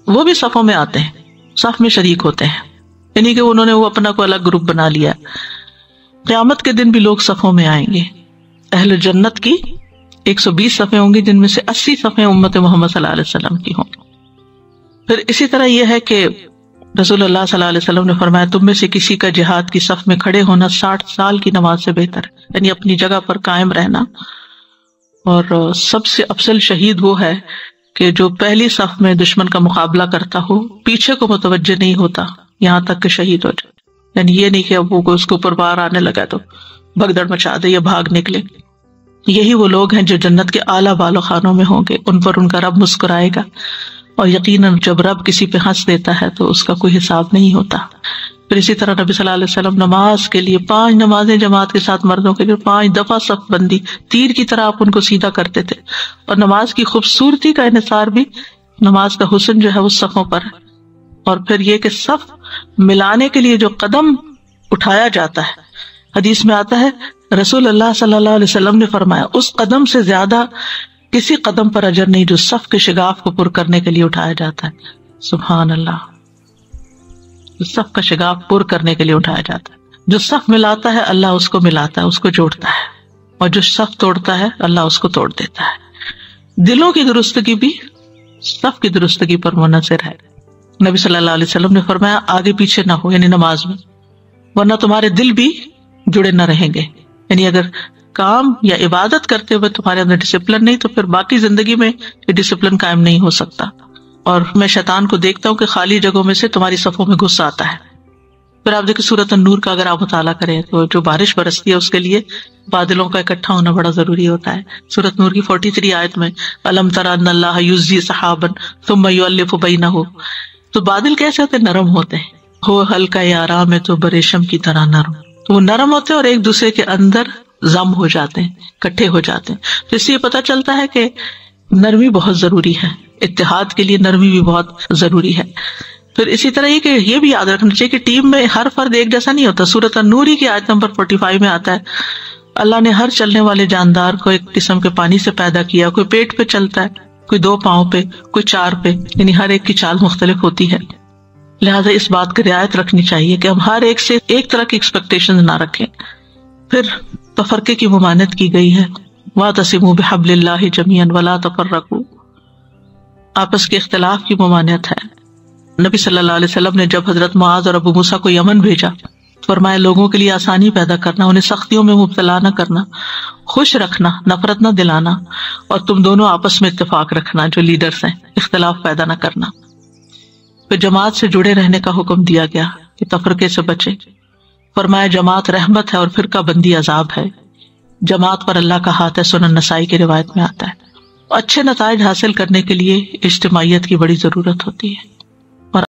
Speaker 1: وہ بھی صفوں میں آتے ہیں، صف میں شریک ہوتے ہیں، یعنی کہ انہوں نے وہ اپنا کوئی الگ گروپ بنا لیا. قیامت کے دن بھی لوگ صفوں میں آئیں گے. اہل جنت کی 120 صفیں ہوں گی جن میں سے 80 صفیں امت محمد صلی اللہ علیہ وسلم کی ہوں. پھر اسی طرح یہ ہے کہ رسول اللہ صلی اللہ علیہ وسلم نے فرمایا تم میں سے کسی کا جہاد کی صف میں کھڑے ہونا 60 سال کی نماز سے بہتر ہے، یعنی اپنی جگہ پر قائم رہنا. اور سب سے افضل شہید وہ ہے کہ جو پہلی صف میں دشمن کا مقابلہ کرتا ہو، پیچھے کو متوجہ نہیں ہوتا یہاں تک کہ شہید ہو جائے. یعنی یہ نہیں کہ ابو کو اس کے اوپر بار آنے لگا تو بھگدڑ مچا دے یا بھاگ نکلے. یہی وہ لوگ ہیں جو جنت کے اعلیٰ بالوں خانوں میں ہوں گے، ان پر ان کا رب مسکرائے گا. اور یقیناً جب رب کسی پہ ہنس دیتا ہے تو اس کا کوئی حساب نہیں ہوتا. پھر اسی طرح نبی صلی اللہ علیہ وسلم نماز کے لیے 5 نمازیں جماعت کے ساتھ مردوں کے لیے 5 دفعہ صف بندی، تیر کی طرح آپ ان کو سیدھا کرتے تھے. اور نماز کی خوبصورتی کا انحصار بھی، نماز کا حسن جو ہے وہ صفوں پر ہے. اور پھر یہ کہ صف ملانے کے لیے جو قدم اٹھایا جاتا ہے، حدیث میں آتا ہے رسول اللہ صلی اللہ علیہ وسلم نے فرمایا اس قدم سے زیادہ کسی قدم پر اجر نہیں جو صف کے شگاف کو پر کرنے کے لیے اٹھایا جاتا ہے. سبحان اللہ، جو صف کا شگاف پر کرنے کے لیے اٹھایا جاتا ہے. جو صف ملاتا ہے اللہ اس کو ملاتا ہے، اس کو جوڑتا ہے، اور جو صف توڑتا ہے اللہ اس کو توڑ دیتا ہے. دلوں کی درستگی بھی صف کی درستگی پر منحصر ہے. نبی صلی اللہ علیہ وسلم نے فرمایا آگے پیچھے نہ ہو، یعنی نماز میں، ورنہ تمہارے دل بھی جڑے نہ رہیں گے. یعنی اگر کام یا عبادت کرتے ہوئے تمہارے اندر ڈسپلن نہیں تو پھر باقی زندگی میں یہ ڈسپلن قائم نہیں ہو سکتا. اور میں شیطان کو دیکھتا ہوں کہ خالی جگہوں میں سے تمہاری صفوں میں گھس آتا ہے. پھر آپ دیکھیں سورۃ النور کا اگر آپ مطالعہ کریں تو جو بارش برستی ہے اس کے لیے بادلوں کا اکٹھا ہونا بڑا ضروری ہوتا ہے. سورۃ نور کی 43 آیت میں الم تر ان اللہ یزجی سحابا ثم یؤلف بینہ، تو بادل کیسے ہوتے ہیں؟ نرم ہوتے ہیں. ہو ہلکا یا آرام ہے تو بریشم کی طرح نرم، تو وہ نرم ہوتے ہیں اور ایک دوسرے کے اندر ضم ہو جاتے ہیں، اکٹھے ہو جاتے ہیں. تو اس سے یہ پتہ چلتا ہے کہ نرمی بہت ضروری ہے، اتحاد کے لیے نرمی بھی بہت ضروری ہے. پھر اسی طرح یہ کہ یہ بھی یاد رکھنا چاہیے کہ ٹیم میں ہر فرد ایک جیسا نہیں ہوتا. سورۃ النور کی آیت نمبر 45 میں آتا ہے اللہ نے ہر چلنے والے جاندار کو ایک قسم کے پانی سے پیدا کیا، کوئی پیٹ پہ چلتا ہے، کوئی 2 پاؤں پہ، کوئی 4 پہ، یعنی ہر ایک کی چال مختلف ہوتی ہے۔ لہٰذا اس بات کی رعایت رکھنی چاہیے کہ ہم ہر ایک سے ایک طرح کی ایکسپیکٹیشن نہ رکھیں۔ پھر تفرقے کی ممانعت کی گئی ہے، وَاعْتَصِمُوا بِحَبْلِ اللَّهِ جَمِيعًا وَلَا تَفَرَّقُوا، آپس کے اختلاف کی ممانعت ہے۔ نبی صلی اللہ علیہ وسلم نے جب حضرت معاذ اور ابو موسیٰ کو یمن بھیجا، فرمایا لوگوں کے لیے آسانی پیدا کرنا، انہیں سختیوں میں مبتلا نہ کرنا، خوش رکھنا، نفرت نہ دلانا، اور تم دونوں آپس میں اتفاق رکھنا، جو لیڈرز ہیں، اختلاف پیدا نہ کرنا۔ پھر جماعت سے جڑے رہنے کا حکم دیا گیا کہ تفرقے سے بچے، فرمایا جماعت رحمت ہے اور فرقہ بندی عذاب ہے، جماعت پر اللہ کا ہاتھ ہے، سنن نسائی کی روایت میں آتا ہے۔ اچھے نتائج حاصل کرنے کے لیے اجتماعیت کی بڑی ضرورت ہوتی ہے۔